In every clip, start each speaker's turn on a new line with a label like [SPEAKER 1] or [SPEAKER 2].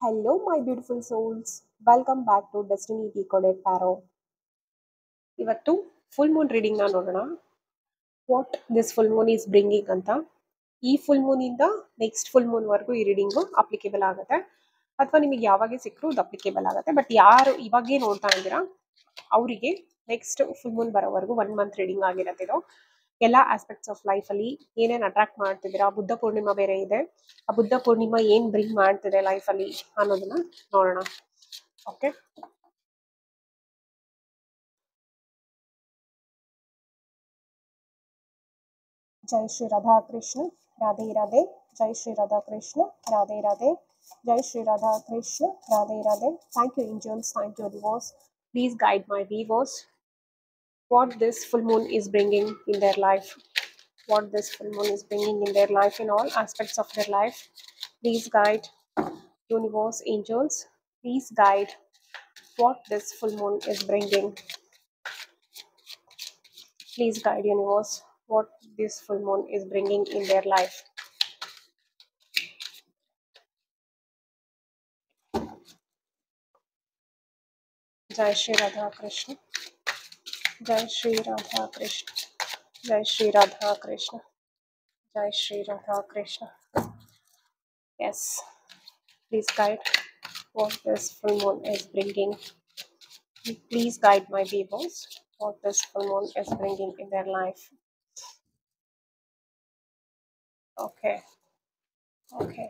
[SPEAKER 1] Hello, my beautiful souls. Welcome back to Destiny Decoded Tarot. ಇವತ್ತು full Moon reading ನ ನೋಡೋಣ. What this full Moon is bringing ಅಂತ. ಈ full Moon ಇಂದ next full Moon ವರೆಗೂ ಈ ರೀಡಿಂಗು ಅಪ್ಲಿಕೇಬಲ್ ಆಗುತ್ತೆ, ಅಥವಾ ನಿಮಗೆ ಯಾವಾಗೆ ಸಿಕ್ಕರೂ ಅದು ಅಪ್ಲಿಕೇಬಲ್ ಆಗುತ್ತೆ. ಬಟ್ ಯಾರು ಇವಾಗೇ ನೋಡ್ತಾ ಇದ್ದೀರಾ ಅವರಿಗೆ ನೆಕ್ಸ್ಟ್ ಫುಲ್ ಮೂನ್ ಬರೋವರೆಗೂ 1 ಮಂತ್ ರೀಡಿಂಗ್ ಆಗಿರುತ್ತೆ ಇದು. ಎಲ್ಲ ಆಸ್ಪೆಕ್ಟ್ಸ್ ಆಫ್ ಲೈಫ್ ಅಲ್ಲಿ ಏನೇನು ಅಟ್ರಾಕ್ಟ್ ಮಾಡ್ತಿದ್ದೀರಾ, ಬುದ್ಧ ಪೂರ್ಣಿಮಾ ಬೇರೆ ಇದೆ. ಆ ಬುದ್ಧ ಪೂರ್ಣಿಮಾ ಏನ್ ಬ್ರಿಂಗ್ ಮಾಡ್ತಿದೆ ಲೈಫ್ ಅಲ್ಲಿ ಅನ್ನೋದನ್ನ ನೋಡೋಣ. ಓಕೆ, जय श्री राधा कृष्ण, राधे राधे. जय श्री राधा कृष्ण, राधे राधे. जय Shri Radha Krishna, Radhe Radhe. Thank you angels, thank you divorce. Please guide my viewers what this full moon is bringing in their life. What this full moon is bringing in their life, in all aspects of their life. Please guide universe, angels. Please guide what this full moon is bringing. Please guide universe what this full moon is bringing in their life. जय श्री राधा कृष्ण, जय श्री राधा कृष्ण, जय श्री राधा कृष्ण, जय Shri Radha Krishna. Yes, please guide what this full moon is bringing. Please guide my viewers what this full moon is bringing in their life. Okay, okay,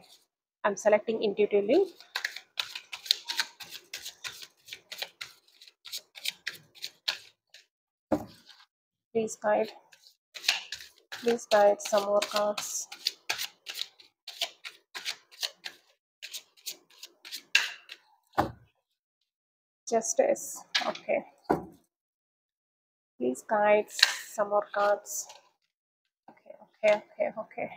[SPEAKER 1] I'm selecting intuitively. Please guide some more cards. Justice. Okay, please guide some more cards. Okay, okay, okay, okay.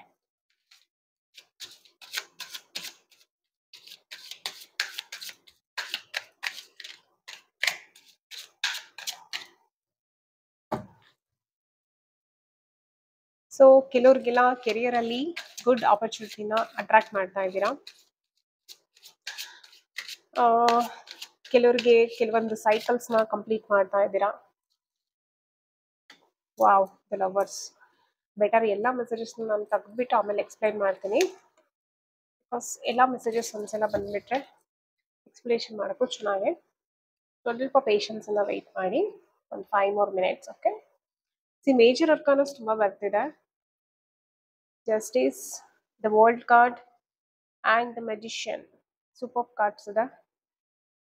[SPEAKER 1] So ಕೆಲವ್ರಿಗೆಲ್ಲ career ಅಲ್ಲಿ good ಆಪರ್ಚುನಿಟಿನ attract ಮಾಡ್ತಾ ಇದ್ದೀರಾ. ಕೆಲವ್ರಿಗೆ ಕೆಲವೊಂದು ಸೈಕಲ್ಸ್ನ complete ಮಾಡ್ತಾ ಇದ್ದೀರಾ. Wow, the lovers. Better ಎಲ್ಲ ಮೆಸೇಜಸ್ನ ನಾನು ತೆಗೆದ್ಬಿಟ್ಟು ಆಮೇಲೆ ಎಕ್ಸ್ಪ್ಲೈನ್ ಮಾಡ್ತೀನಿ. ಬಿಕಾಸ್ ಎಲ್ಲ ಮೆಸೇಜಸ್ ಒಂದ್ಸಲ ಬಂದ್ಬಿಟ್ರೆ ಎಕ್ಸ್ಪ್ಲೇಷನ್ ಮಾಡೋಕ್ಕೂ ಚೆನ್ನಾಗಿ. ಸ್ವಲ್ಪ ಪೇಷನ್ಸನ್ನ ವೆಯ್ಟ್ ಮಾಡಿ, ಒಂದು 5 more minutes. ಓಕೆ, ಮೇಜರ್ ಅರ್ಕಾನಸ್ ತುಂಬ ಬರ್ತಿದೆ. Justice, the world card and the magician. Superb cards ಇದೆ.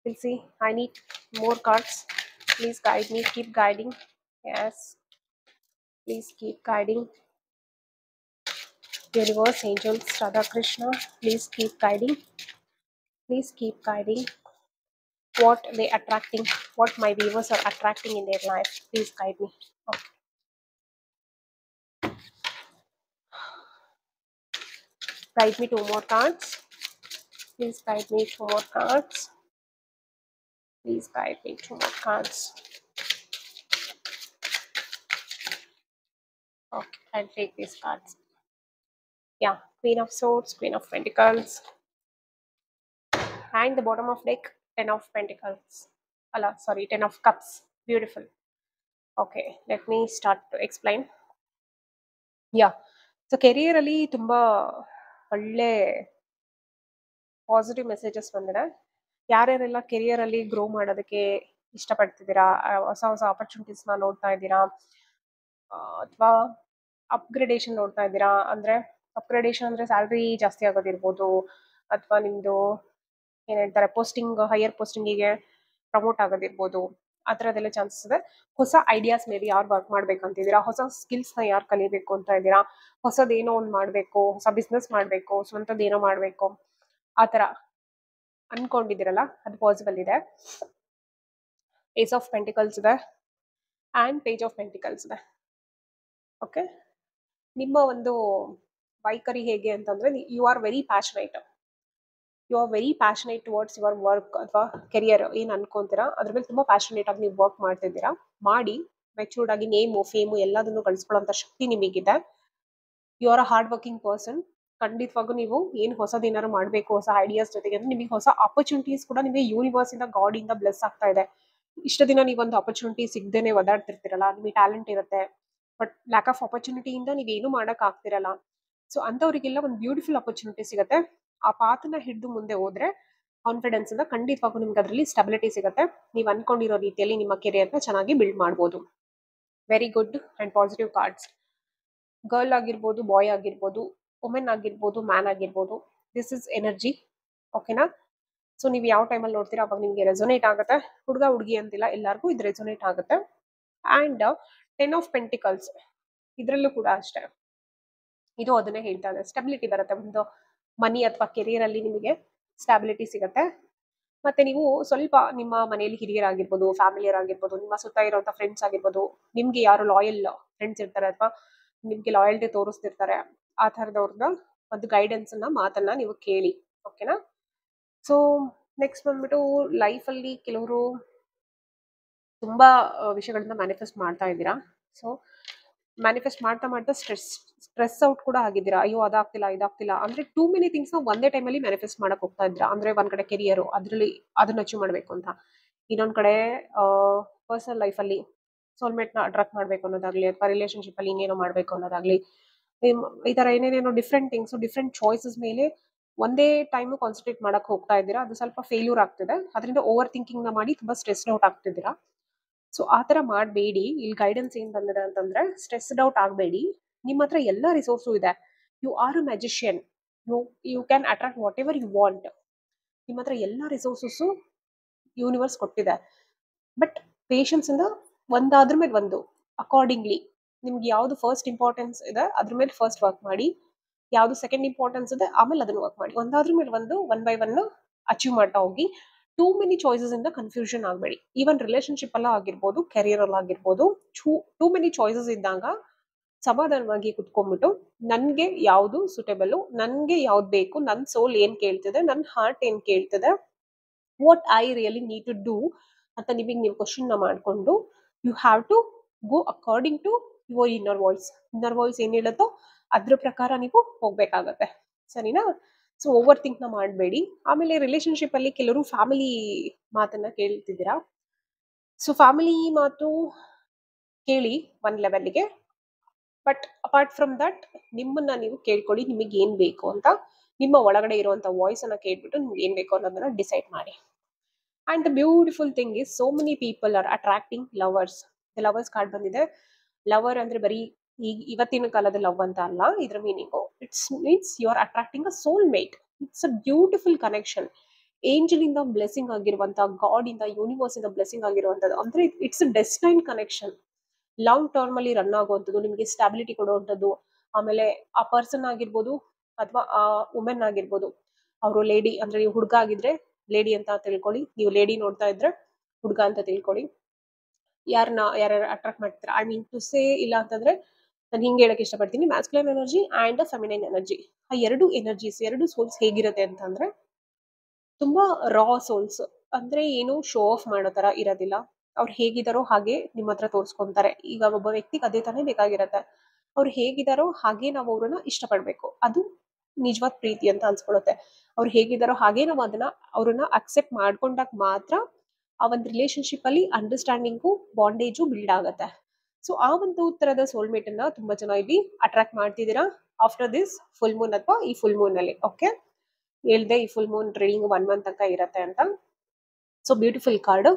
[SPEAKER 1] We'll see. I need more cards. Please guide me. Keep guiding. Yes, please keep guiding. Universe, angels, Radha Krishna, please keep guiding. Please keep guiding what they attracting, what my viewers are attracting in their life. Please guide me. Okay, guide me 2 more cards. Please guide me 2 more cards. Please guide me 2 more cards. Okay, I'll take these cards. Yeah, Queen of Swords, Queen of Pentacles, and the bottom of deck, 10 of Pentacles. Sorry, 10 of Cups. Beautiful. Okay, let me start to explain. Yeah, so career ಅಲ್ಲಿ ತುಂಬಾ ಒಳ್ಳೆ positive messages ಬಂದಿದೆ. ಯಾರ್ಯಾರೆಲ್ಲ career ಅಲ್ಲಿ grow ಮಾಡೋದಕ್ಕೆ ಇಷ್ಟಪಡ್ತಿದ್ದೀರಾ, ಹೊಸ ಹೊಸ ಆಪರ್ಚುನಿಟೀಸ್ನ ನೋಡ್ತಾ ಇದ್ದೀರಾ, ಅಥವಾ ಅಪ್ಗ್ರೇಡೇಷನ್ ನೋಡ್ತಾ ಇದ್ದೀರಾ. ಅಂದ್ರೆ ಅಪ್ಗ್ರೇಡೇಷನ್ ಅಂದ್ರೆ ಸ್ಯಾಲ್ರಿ ಜಾಸ್ತಿ ಆಗೋದಿರ್ಬೋದು, ಅಥವಾ ನಿಮ್ದು ಏನ್ ಹೇಳ್ತಾರೆ ಪೋಸ್ಟಿಂಗ್, ಹೈಯರ್ ಪೋಸ್ಟಿಂಗಿಗೆ ಪ್ರಮೋಟ್ ಆಗೋದಿರ್ಬೋದು. ಆ ಥರದ್ದೆಲ್ಲ ಚಾನ್ಸಸ್ ಇದೆ. ಹೊಸ ಐಡಿಯಾಸ್ ಮೇಲೆ ಯಾರು ವರ್ಕ್ ಮಾಡ್ಬೇಕಂತಿದ್ದೀರಾ, ಹೊಸ ಸ್ಕಿಲ್ಸ್ನ ಯಾರು ಕಲಿಬೇಕು ಅಂತ ಇದ್ದೀರಾ, ಹೊಸದೇನೋ ಒಂದು ಮಾಡಬೇಕು, ಹೊಸ ಬಿಸ್ನೆಸ್ ಮಾಡಬೇಕು, ಸ್ವಂತದ್ದೇನೋ ಮಾಡಬೇಕು, ಆ ಥರ ಅನ್ಕೊಂಡಿದ್ದೀರಲ್ಲ, ಅದು ಪಾಸಿಬಲ್ ಇದೆ. ಏಸ್ ಆಫ್ ಪೆಂಟಿಕಲ್ಸ್ ಇದೆ ಆ್ಯಂಡ್ ಪೇಜ್ ಆಫ್ ಪೆಂಟಿಕಲ್ಸ್ ಇದೆ. ಓಕೆ, ನಿಮ್ಮ ಒಂದು ವೈಖರಿ ಹೇಗೆ ಅಂತಂದ್ರೆ, you are very passionate. You are very passionate towards your work ಅಥವಾ ಕೆರಿಯರ್ ಏನು ಅನ್ಕೊಂತೀರಾ ಅದ್ರ ಮೇಲೆ ತುಂಬ ಪ್ಯಾಷನೇಟ್ ಆಗಿ ನೀವು ವರ್ಕ್ ಮಾಡ್ತಿದ್ದೀರಾ. ಮಾಡಿ ಮೆಚೂರ್ಡ್ ಆಗಿ ನೇಮು ಫೇಮು ಎಲ್ಲದನ್ನು ಗಳಿಸ್ಕೊಳ್ಳೋಂಥ ಶಕ್ತಿ ನಿಮಗಿದೆ. You are a hard working person. ಖಂಡಿತವಾಗೂ ನೀವು ಏನು ಹೊಸದೇನಾದ್ರು ಮಾಡಬೇಕು, ಹೊಸ ಐಡಿಯಾಸ್ ಜೊತೆಗೆ ಅಂದ್ರೆ ನಿಮಗೆ ಹೊಸ ಆಪರ್ಚುನಿಟೀಸ್ ಕೂಡ ನಿಮಗೆ ಯೂನಿವರ್ಸ್ ಇಂದ, ಗಾಡ್ ಇಂದ ಬ್ಲೆಸ್ ಆಗ್ತಾ ಇದೆ. ಇಷ್ಟು ದಿನ ನೀವೊಂದು ಆಪರ್ಚುನಿಟಿ ಸಿಗದೇನೆ ಒದಾಡ್ತಿರ್ತೀರಲ್ಲ, ನಿಮಗೆ ಟ್ಯಾಲೆಂಟ್ ಇರುತ್ತೆ, ಬಟ್ ಲ್ಯಾಕ್ ಆಫ್ ಆಪರ್ಚುನಿಟಿಯಿಂದ ನೀವೇನು ಮಾಡಕ್ ಆಗ್ತಿರಲ್ಲ. ಸೊ ಅಂತವರಿಗೆಲ್ಲ ಒಂದು ಬ್ಯೂಟಿಫುಲ್ ಆಪರ್ಚುನಿಟಿ ಸಿಗುತ್ತೆ. ಆ ಪಾತನ್ನ ಹಿಡಿದು ಮುಂದೆ ಹೋದ್ರೆ ಕಾನ್ಫಿಡೆನ್ಸ್ ಇಂದ ಖಂಡಿತವಾಗೂ ನಿಮ್ಗೆ ಅದರಲ್ಲಿ ಸ್ಟೆಬಿಲಿಟಿ ಸಿಗುತ್ತೆ. ನೀವು ಅನ್ಕೊಂಡಿರೋ ರೀತಿಯಲ್ಲಿ ನಿಮ್ಮ ಕೆರಿಯರ್ನ ಚೆನ್ನಾಗಿ ಬಿಲ್ಡ್ ಮಾಡ್ಬೋದು. Very good and positive cards. Girl ಆಗಿರ್ಬೋದು, ಬಾಯ್ ಆಗಿರ್ಬೋದು, ವುಮೆನ್ ಆಗಿರ್ಬೋದು, ಮ್ಯಾನ್ ಆಗಿರ್ಬೋದು, ದಿಸ್ ಇಸ್ ಎನರ್ಜಿ. ಓಕೆನಾ? ಸೊ ನೀವು ಯಾವ ಟೈಮಲ್ಲಿ ನೋಡ್ತೀರಾ ಅವಾಗ ನಿಮಗೆ ರೆಸೊನೇಟ್ ಆಗುತ್ತೆ. ಹುಡುಗ ಹುಡುಗಿ ಅಂತಿಲ್ಲ, ಎಲ್ಲರಿಗೂ ಇದು ರೆಸೊನೇಟ್ ಆಗುತ್ತೆ. ಅಂಡ್ 10 ಆಫ್ ಪೆಂಟಿಕಲ್ಸ್, ಇದರಲ್ಲೂ ಕೂಡ ಅಷ್ಟೇ, ಇದು ಅದನ್ನೇ ಹೇಳ್ತಾ ಇದೆ. ಸ್ಟೆಬಿಲಿಟಿ ಬರುತ್ತೆ, ಒಂದು ಮನಿ ಅಥವಾ ಕೆರಿಯರ್ ಅಲ್ಲಿ ನಿಮಗೆ ಸ್ಟೆಬಿಲಿಟಿ ಸಿಗುತ್ತೆ. ಮತ್ತೆ ನೀವು ಸ್ವಲ್ಪ ನಿಮ್ಮ ಮನೆಯಲ್ಲಿ ಹಿರಿಯರಾಗಿರ್ಬೋದು, ಫ್ಯಾಮಿಲಿಯರಾಗಿರ್ಬೋದು, ನಿಮ್ಮ ಸುತ್ತ ಇರುವಂತ ಫ್ರೆಂಡ್ಸ್ ಆಗಿರ್ಬೋದು, ನಿಮ್ಗೆ ಯಾರು ಲಾಯಲ್ ಫ್ರೆಂಡ್ಸ್ ಇರ್ತಾರೆ ಅಥವಾ ನಿಮ್ಗೆ ಲಾಯಲ್ಟಿ ತೋರಿಸ್ತಿರ್ತಾರೆ, ಆ ಥರದವ್ರನ್ನ ಒಂದು ಗೈಡೆನ್ಸ್ ಅನ್ನ, ಮಾತನ್ನ ನೀವು ಕೇಳಿ. ಓಕೆನಾ? ಸೊ ನೆಕ್ಸ್ಟ್ ಬಂದ್ಬಿಟ್ಟು ಲೈಫಲ್ಲಿ ಕೆಲವರು ತುಂಬಾ ವಿಷಯಗಳನ್ನ ಮ್ಯಾನಿಫೆಸ್ಟ್ ಮಾಡ್ತಾ ಇದ್ದೀರಾ. ಸೊ ಮ್ಯಾನಿಫೆಸ್ಟ್ ಮಾಡ್ತಾ ಮಾಡ್ತಾ ಸ್ಟ್ರೆಸ್ ಔಟ್ ಕೂಡ ಆಗಿದ್ದೀರಾ. ಅಯ್ಯೋ ಅದಾಗ್ತಿಲ್ಲ ಇದಾಗ್ತಿಲ್ಲ ಅಂದ್ರೆ ಟೂ ಮೆನಿ ಥಿಂಗ್ಸ್ ನ ಒಂದೇ ಟೈಮಲ್ಲಿ ಮ್ಯಾನಿಫೆಸ್ಟ್ ಮಾಡಕ್ ಹೋಗ್ತಾ ಇದ್ದೀರಾ. ಅಂದ್ರೆ ಒಂದ್ ಕಡೆ ಕೆರಿಯರು, ಅದ್ರಲ್ಲಿ ಅದನ್ನ ಅಚೀವ್ ಮಾಡ್ಬೇಕು ಅಂತ, ಇನ್ನೊಂದ್ ಕಡೆ ಪರ್ಸನಲ್ ಲೈಫಲ್ಲಿ ಸೋಲ್ಮೇಟ್ ನ ಅಟ್ರಾಕ್ಟ್ ಮಾಡ್ಬೇಕು ಅನ್ನೋದಾಗ್ಲಿ, ಅಥವಾ ರಿಲೇಶನ್ಶಿಪ್ ಅಲ್ಲಿ ಇನ್ನೇನೋ ಮಾಡ್ಬೇಕು ಅನ್ನೋದಾಗ್ಲಿ, ಈ ತರ ಏನೇನೇನೋ ಡಿಫ್ರೆಂಟ್ ಥಿಂಗ್ಸ್, ಡಿಫ್ರೆಂಟ್ ಚಾಯ್ಸಸ್ ಮೇಲೆ ಒಂದೇ ಟೈಮ್ ಕಾನ್ಸಂಟ್ರೇಟ್ ಮಾಡಕ್ ಹೋಗ್ತಾ ಇದ್ದೀರಾ. ಅದು ಸ್ವಲ್ಪ ಫೇಲ್ಯೂರ್ ಆಗ್ತಿದೆ. ಅದರಿಂದ ಓವರ್ ಥಿಂಕಿಂಗ್ ನ ಮಾಡಿ ತುಂಬಾ ಸ್ಟ್ರೆಸ್ ಔಟ್ ಆಗ್ತಿದ್ದೀರಾ. ಸೊ ಆ ಥರ ಮಾಡಬೇಡಿ. ಇಲ್ಲಿ ಗೈಡೆನ್ಸ್ ಏನ್ ಬಂದಿದೆ ಅಂತಂದ್ರೆ, ಸ್ಟ್ರೆಸ್ಡ್ ಔಟ್ ಆಗಬೇಡಿ. ನಿಮ್ಮ ಹತ್ರ ಎಲ್ಲ ರಿಸೋರ್ಸು ಇದೆ. You are a magician. You can attract whatever you want. ನಿಮ್ಮ ಹತ್ರ ಎಲ್ಲ ರಿಸೋರ್ಸಸ್ಸು ಯೂನಿವರ್ಸ್ ಕೊಟ್ಟಿದೆ. ಬಟ್ ಪೇಷನ್ಸ್ ಇಂದ ಒಂದಾದ್ರ ಮೇಲೆ ಒಂದು ಅಕಾರ್ಡಿಂಗ್ಲಿ ನಿಮ್ಗೆ ಯಾವ್ದು ಫಸ್ಟ್ ಇಂಪಾರ್ಟೆನ್ಸ್ ಇದೆ ಅದ್ರ ಮೇಲೆ ಫಸ್ಟ್ ವರ್ಕ್ ಮಾಡಿ, ಯಾವ್ದು ಸೆಕೆಂಡ್ ಇಂಪಾರ್ಟೆನ್ಸ್ ಇದೆ ಆಮೇಲೆ ಅದನ್ನ ವರ್ಕ್ ಮಾಡಿ. ಒಂದಾದ್ರ ಮೇಲೆ ಒಂದು, ಒನ್ ಬೈ ಒನ್ ಅಚೀವ್ ಮಾಡ್ತಾ ಹೋಗಿ. ಟೂ ಮೆನಿ ಚಾಯ್ಸಸ್ ಇಂದ ಕನ್ಫ್ಯೂಷನ್ ಆಗಬೇಡಿ. ಈವನ್ ರಿಲೇಶನ್ಶಿಪ್ ಅಲ್ಲ ಆಗಿರ್ಬೋದು, ಕೆರಿಯರ್ ಅಲ್ಲ ಆಗಿರ್ಬೋದು, ಟೂ ಮೆನಿ ಚಾಯ್ಸಸ್ ಇದ್ದಾಗ ಸಮಾಧಾನವಾಗಿ ಕುತ್ಕೊಂಡ್ಬಿಟ್ಟು, ನನ್ಗೆ ಯಾವ್ದು ಸುಟೇಬಲ್, ನನ್ಗೆ ಯಾವ್ದು ಬೇಕು, ನನ್ ಸೋಲ್ ಏನ್ ಕೇಳ್ತಿದೆ, ನನ್ ಹಾರ್ಟ್ ಏನ್ ಕೇಳ್ತಿದೆ, what I really need to do ಅಂತ ನಿಮಗೆ ನೀವು ಕ್ವಶನ್ ನ ಮಾಡ್ಕೊಂಡು, you have to go according to your inner voice. Inner voice ಏನ್ ಹೇಳುತ್ತೋ ಅದ್ರ ಪ್ರಕಾರ ನೀವು ಹೋಗ್ಬೇಕಾಗತ್ತೆ. ಸರಿನಾ? ಸೊ ಓವರ್ ಥಿಂಕ್ ನ ಮಾಡಬೇಡಿ. ಆಮೇಲೆ ರಿಲೇಶನ್ಶಿಪ್ ಅಲ್ಲಿ ಕೆಲವರು ಫ್ಯಾಮಿಲಿ ಮಾತನ್ನ ಕೇಳ್ತಿದ್ದೀರಾ. ಸೊ ಫ್ಯಾಮಿಲಿ ಮಾತು ಕೇಳಿ ಒಂದ್ ಲೆವೆಲ್ಗೆ, ಬಟ್ ಅಪಾರ್ಟ್ ಫ್ರಮ್ ದಟ್ ನಿಮ್ಮನ್ನ ನೀವು ಕೇಳ್ಕೊಳ್ಳಿ, ನಿಮಗೆ ಏನ್ ಬೇಕು ಅಂತ. ನಿಮ್ಮ ಒಳಗಡೆ ಇರುವಂತ ವಾಯ್ಸ್ ಅನ್ನ ಕೇಳ್ಬಿಟ್ಟು ನಿಮ್ಗೆ ಏನ್ ಬೇಕು ಅನ್ನೋದನ್ನ ಡಿಸೈಡ್ ಮಾಡಿ. And the beautiful thing is, so many people are attracting lovers. Lovers card ಬಂದಿದೆ. ಲವರ್ ಅಂದ್ರೆ ಬರೀ ಇವತ್ತಿನ ಕಾಲದ ಲವ್ ಅಂತ ಅಲ್ಲ, ಇದ್ರ meaning it's means you are attracting a soul mate. It's a beautiful connection. Angel ಇಂದ ಬ್ಲೆಸ್ಸಿಂಗ್ ಆಗಿರುವಂತ, ಗಾಡ್ ಇಂದ, ಯೂನಿವರ್ಸ್ ಇಂದ ಬ್ಲೆಸ್ಸಿಂಗ್ ಆಗಿರುವಂತದ್ದು. ಅಂದ್ರೆ it's destine connection. Long term ಅಲ್ಲಿ ರನ್ ಆಗುವಂಥದ್ದು, ನಿಮಗೆ ಸ್ಟಾಬಿಲಿಟಿ ಕೊಡುವಂಥದ್ದು. ಆಮೇಲೆ ಆ ಪರ್ಸನ್ ಆಗಿರ್ಬೋದು ಅಥವಾ ಆ ವುಮೆನ್ ಆಗಿರ್ಬೋದು, ಅವರು ಲೇಡಿ ಅಂದ್ರೆ ನೀವು ಹುಡುಗ ಆಗಿದ್ರೆ ಲೇಡಿ ಅಂತ ತಿಳ್ಕೊಳ್ಳಿ, ನೀವು ಲೇಡಿ ನೋಡ್ತಾ ಇದ್ರೆ ಹುಡುಗ ಅಂತ ತಿಳ್ಕೊಳ್ಳಿ. ಯಾರ್ಯಾರು ಅಟ್ರಾಕ್ಟ್ ಮಾಡ್ತೀರಾ, ಐ ಮೀನ್ ಟು ಸೇ, ಇಲ್ಲ ಅಂತಂದ್ರೆ ನಾನು ಹಿಂಗೆ ಹೇಳಕ್ ಇಷ್ಟಪಡ್ತೀನಿ, masculine energy and feminine energy, ಆ ಎರಡು ಎನರ್ಜೀಸ್, ಎರಡು ಸೋಲ್ಸ್ ಹೇಗಿರುತ್ತೆ ಅಂತಂದ್ರೆ ತುಂಬಾ ರಾ ಸೋಲ್ಸ್. ಅಂದ್ರೆ ಏನು ಶೋ ಆಫ್ ಮಾಡೋ ತರ ಇರೋದಿಲ್ಲ. ಅವ್ರು ಹೇಗಿದಾರೋ ಹಾಗೆ ನಿಮ್ಮ ಹತ್ರ ತೋರಿಸ್ಕೊಂತಾರೆ. ಈಗ ಒಬ್ಬ ವ್ಯಕ್ತಿಗೆ ಅದೇ ತಾನೇ ಬೇಕಾಗಿರತ್ತೆ. ಅವ್ರು ಹೇಗಿದಾರೋ ಹಾಗೆ ನಾವು ಅವ್ರನ್ನ ಇಷ್ಟಪಡ್ಬೇಕು. ಅದು ನಿಜವಾದ ಪ್ರೀತಿ ಅಂತ ಅನ್ಸ್ಕೊಳುತ್ತೆ. ಅವ್ರು ಹೇಗಿದಾರೋ ಹಾಗೆ ನಾವು ಅದನ್ನ ಅವ್ರನ್ನ ಅಕ್ಸೆಪ್ಟ್ ಮಾಡ್ಕೊಂಡಾಗ ಮಾತ್ರ ಆ ಒಂದು ರಿಲೇಶನ್ಶಿಪ್ ಅಲ್ಲಿ ಅಂಡರ್ಸ್ಟ್ಯಾಂಡಿಂಗು, ಬಾಂಡೇಜು ಬಿಲ್ಡ್ ಆಗತ್ತೆ. ಸೊ ಆ ಒಂದು ತರದ ಸೋಲ್ಮೇಟ್ ಅನ್ನ ತುಂಬಾ ಜನ ಇಲ್ಲಿ ಅಟ್ರಾಕ್ಟ್ ಮಾಡ್ತಿದ್ದೀರಾ ಆಫ್ಟರ್ ದಿಸ್ ಫುಲ್ ಮೂನ್ ಅಥವಾ ಈ ಫುಲ್ ಮೂನ್ ಅಲ್ಲಿ. ಓಕೆ, ಹೇಳ್ದೆ ಈ ಫುಲ್ ಮೂನ್ ರೀಡಿಂಗ್ 1 ಮಂತ್ ತನಕ ಇರತ್ತೆ ಅಂತ. So beautiful card.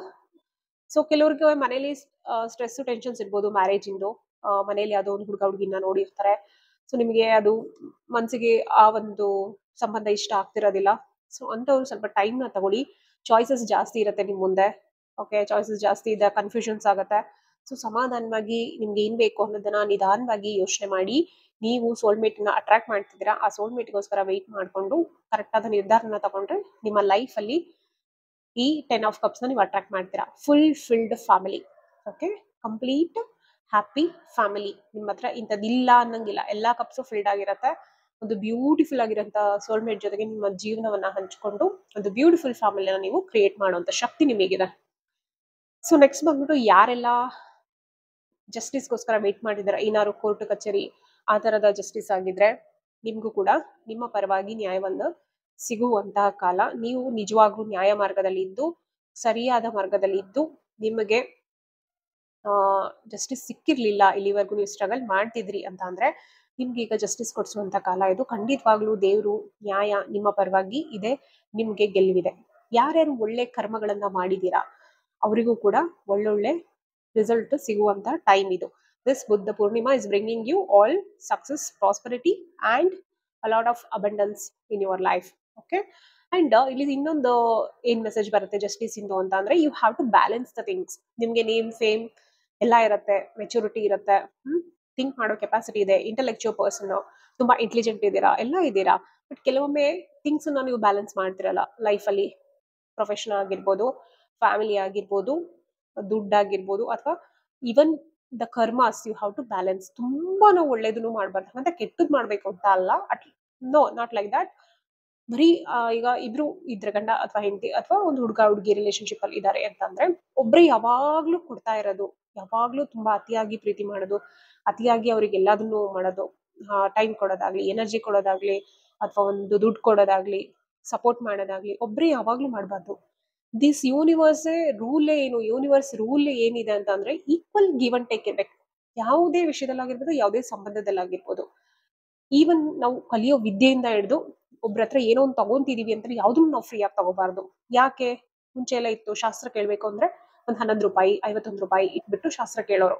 [SPEAKER 1] ಸೊ ಕೆಲವ್ರಿಗೆ ಮನೇಲಿ ಸ್ಟ್ರೆಸ್ ಟೆನ್ಷನ್ಸ್ ಇರ್ಬೋದು, ಮ್ಯಾರೇಜ್ ಇಂದು ಮನೇಲಿ ಯಾವುದೋ ಒಂದು ಹುಡುಗ ಹುಡುಗಿನ ನೋಡಿರ್ತಾರೆ. ಸೊ ನಿಮಗೆ ಅದು ಮನ್ಸಿಗೆ ಆ ಒಂದು ಸಂಬಂಧ ಇಷ್ಟ ಆಗ್ತಿರೋದಿಲ್ಲ. ಸೊ ಅಂತವ್ರು ಸ್ವಲ್ಪ ಟೈಮ್ ನ ತಗೊಳ್ಳಿ. ಚಾಯ್ಸಸ್ ಜಾಸ್ತಿ ಇರುತ್ತೆ ನಿಮ್ ಮುಂದೆ. ಓಕೆ, ಚಾಯ್ಸಸ್ ಜಾಸ್ತಿ ಇದೆ, ಕನ್ಫ್ಯೂಷನ್ಸ್ ಆಗತ್ತೆ. ಸೊ ಸಮಾಧಾನವಾಗಿ ನಿಮ್ಗೆ ಏನ್ ಬೇಕು ಅನ್ನೋದನ್ನ ನಿಧಾನವಾಗಿ ಯೋಚನೆ ಮಾಡಿ. ನೀವು ಸೋಲ್ಮೇಟ್ ನ ಅಟ್ರಾಕ್ಟ್ ಮಾಡ್ತಿದ್ದೀರಾ, ಆ ಸೋಲ್ಮೇಟ್ಗೋಸ್ಕರ ವೆಯ್ಟ್ ಮಾಡ್ಕೊಂಡು ಕರೆಕ್ಟ್ ಆದ ನಿರ್ಧಾರನ ತಗೊಂಡ್ರೆ ನಿಮ್ಮ ಲೈಫ್ ಅಲ್ಲಿ ಈ 10 ಆಫ್ ಕಪ್ಸ್ ನ ನೀವು ಅಟ್ರಾಕ್ಟ್ ಮಾಡ್ತೀರಾ. Full filled family. Okay, complete happy family. ನಿಮ್ಮ ಹತ್ರ ಇಂಥದ್ದಿಲ್ಲ ಅನ್ನಂಗಿಲ್ಲ, ಎಲ್ಲಾ ಕಪ್ಸು ಫಿಲ್ಡ್ ಆಗಿರತ್ತೆ. ಒಂದು ಬ್ಯೂಟಿಫುಲ್ ಆಗಿರೋಂಥ ಸೋಲ್ಮೇಟ್ ಜೊತೆಗೆ ನಿಮ್ಮ ಜೀವನವನ್ನ ಹಂಚ್ಕೊಂಡು ಒಂದು ಬ್ಯೂಟಿಫುಲ್ ಫ್ಯಾಮಿಲಿನ ನೀವು ಕ್ರಿಯೇಟ್ ಮಾಡುವಂತ ಶಕ್ತಿ ನಿಮಗಿದೆ. ಸೊ ನೆಕ್ಸ್ಟ್ ಬಂದ್ಬಿಟ್ಟು ಯಾರೆಲ್ಲ ಜಸ್ಟಿಸ್ಗೋಸ್ಕರ ವೇಟ್ ಮಾಡಿದಾರೆ, ಏನಾದ್ರು ಕೋರ್ಟ್ ಕಚೇರಿ ಆ ತರದ ಜಸ್ಟಿಸ್ ಆಗಿದ್ರೆ ನಿಮ್ಗೂ ಕೂಡ ನಿಮ್ಮ ಪರವಾಗಿ ನ್ಯಾಯವನ್ನ ಸಿಗುವಂತಹ ಕಾಲ. ನೀವು ನಿಜವಾಗ್ಲೂ ನ್ಯಾಯ ಮಾರ್ಗದಲ್ಲಿ ಇದ್ದು, ಸರಿಯಾದ ಮಾರ್ಗದಲ್ಲಿ ಇದ್ದು, ನಿಮಗೆ ಜಸ್ಟಿಸ್ ಸಿಕ್ಕಿರ್ಲಿಲ್ಲ, ಇಲ್ಲಿವರೆಗೂ ನೀವು ಸ್ಟ್ರಗಲ್ ಮಾಡ್ತಿದ್ರಿ ಅಂತ ಅಂದ್ರೆ ನಿಮ್ಗೆ ಈಗ ಜಸ್ಟಿಸ್ ಕೊಡಿಸುವಂತ ಕಾಲ ಇದು. ಖಂಡಿತವಾಗ್ಲೂ ದೇವ್ರು ನ್ಯಾಯ ನಿಮ್ಮ ಪರವಾಗಿ ಇದೆ, ನಿಮ್ಗೆ ಗೆಲುವಿದೆ. ಯಾರ್ಯಾರು ಒಳ್ಳೆ ಕರ್ಮಗಳನ್ನ ಮಾಡಿದೀರಾ ಅವರಿಗೂ ಕೂಡ ಒಳ್ಳೊಳ್ಳೆ ರಿಸಲ್ಟ್ ಸಿಗುವಂತ ಟೈಮ್ ಇದು. This Buddha Purnima is bringing you all success, prosperity and a lot of abundance in your life. Okay, and ಇಲ್ಲಿ ಇನ್ನೊಂದು ಏನ್ ಮೆಸೇಜ್ ಬರುತ್ತೆ ಜಸ್ಟಿಸ್ ಇಂದು ಅಂತ ಅಂದ್ರೆ, you have to balance the things. ನಿಮ್ಗೆ ನೇಮ್, ಫೇಮ್ ಎಲ್ಲ ಇರುತ್ತೆ, ಮೆಚುರಿಟಿ ಇರುತ್ತೆ, ಥಿಂಕ್ ಮಾಡೋ ಕೆಪಾಸಿಟಿ ಇದೆ, ಇಂಟೆಲೆಕ್ಚುವಲ್ ಪರ್ಸನ್, ತುಂಬಾ ಇಂಟೆಲಿಜೆಂಟ್ ಇದ್ದೀರಾ, ಎಲ್ಲ ಇದ್ದೀರಾ. ಬಟ್ ಕೆಲವೊಮ್ಮೆ ಥಿಂಗ್ಸ್ ನೀವು ಬ್ಯಾಲೆನ್ಸ್ ಮಾಡ್ತಿರಲ್ಲ ಲೈಫಲ್ಲಿ. ಪ್ರೊಫೆಷನ್ ಆಗಿರ್ಬೋದು, ಫ್ಯಾಮಿಲಿ ಆಗಿರ್ಬೋದು, ದುಡ್ಡಾಗಿರ್ಬೋದು, ಅಥವಾ even the karmas you have to balance. ತುಂಬಾ ನಾವು ಒಳ್ಳೇದನ್ನು ಮಾಡ್ಬಾರ್ದು ಮತ್ತೆ ಕೆಟ್ಟದ್ ಮಾಡ್ಬೇಕು ಅಂತ ಅಲ್ಲ, ನೋ, ನಾಟ್ ಲೈಕ್ ದಟ್. ಬರೀ ಈಗ ಇಬ್ರು ಇದ್ರ ಗಂಡ ಅಥವಾ ಹೆಂಡತಿ ಅಥವಾ ಒಂದು ಹುಡುಗ ಹುಡುಗಿ ರಿಲೇಶನ್ಶಿಪ್ ಅಲ್ಲಿ ಇದ್ದಾರೆ ಅಂತಂದ್ರೆ, ಒಬ್ರೇ ಯಾವಾಗ್ಲೂ ಕೊಡ್ತಾ ಇರೋದು, ಯಾವಾಗ್ಲೂ ತುಂಬಾ ಅತಿಯಾಗಿ ಪ್ರೀತಿ ಮಾಡೋದು, ಅತಿಯಾಗಿ ಅವ್ರಿಗೆ ಎಲ್ಲದನ್ನು ಮಾಡೋದು, ಟೈಮ್ ಕೊಡೋದಾಗ್ಲಿ, ಎನರ್ಜಿ ಕೊಡೋದಾಗ್ಲಿ, ಅಥವಾ ಒಂದು ದುಡ್ಡು ಕೊಡೋದಾಗ್ಲಿ, ಸಪೋರ್ಟ್ ಮಾಡೋದಾಗ್ಲಿ ಒಬ್ರೇ ಯಾವಾಗ್ಲೂ ಮಾಡ್ಬಾರ್ದು. ದಿಸ್ ಯೂನಿವರ್ಸ್ ಯೂನಿವರ್ಸ್ ರೂಲ್ ಏನಿದೆ ಅಂತ ಅಂದ್ರೆ, ಈಕ್ವಲ್ ಗಿವ್ ಅಂಡ್ ಟೇಕ್ ಇರ್ಬೇಕು. ಯಾವುದೇ ವಿಷಯದಲ್ಲಾಗಿರ್ಬೋದು, ಯಾವುದೇ ಸಂಬಂಧದಲ್ಲಾಗಿರ್ಬೋದು. ಈವನ್ ನಾವು ಕಲಿಯೋ ವಿದ್ಯೆಯಿಂದ ಹಿಡಿದು ಒಬ್ರ ಹತ್ರ ಏನೋ ಒಂದು ತಗೊಂತಿದೀವಿ ಅಂತ ಯಾವ್ದನ್ನು ನಾವು ಫ್ರೀ ಆಗಿ ತಗೋಬಾರ್ದು. ಯಾಕೆ? ಮುಂಚೆ ಎಲ್ಲ ಇತ್ತು, ಶಾಸ್ತ್ರ ಕೇಳ್ಬೇಕು ಅಂದ್ರೆ ಒಂದ್ 11 ರೂಪಾಯಿ 51 ರೂಪಾಯಿ ಇಟ್ಬಿಟ್ಟು ಶಾಸ್ತ್ರ ಕೇಳೋರು.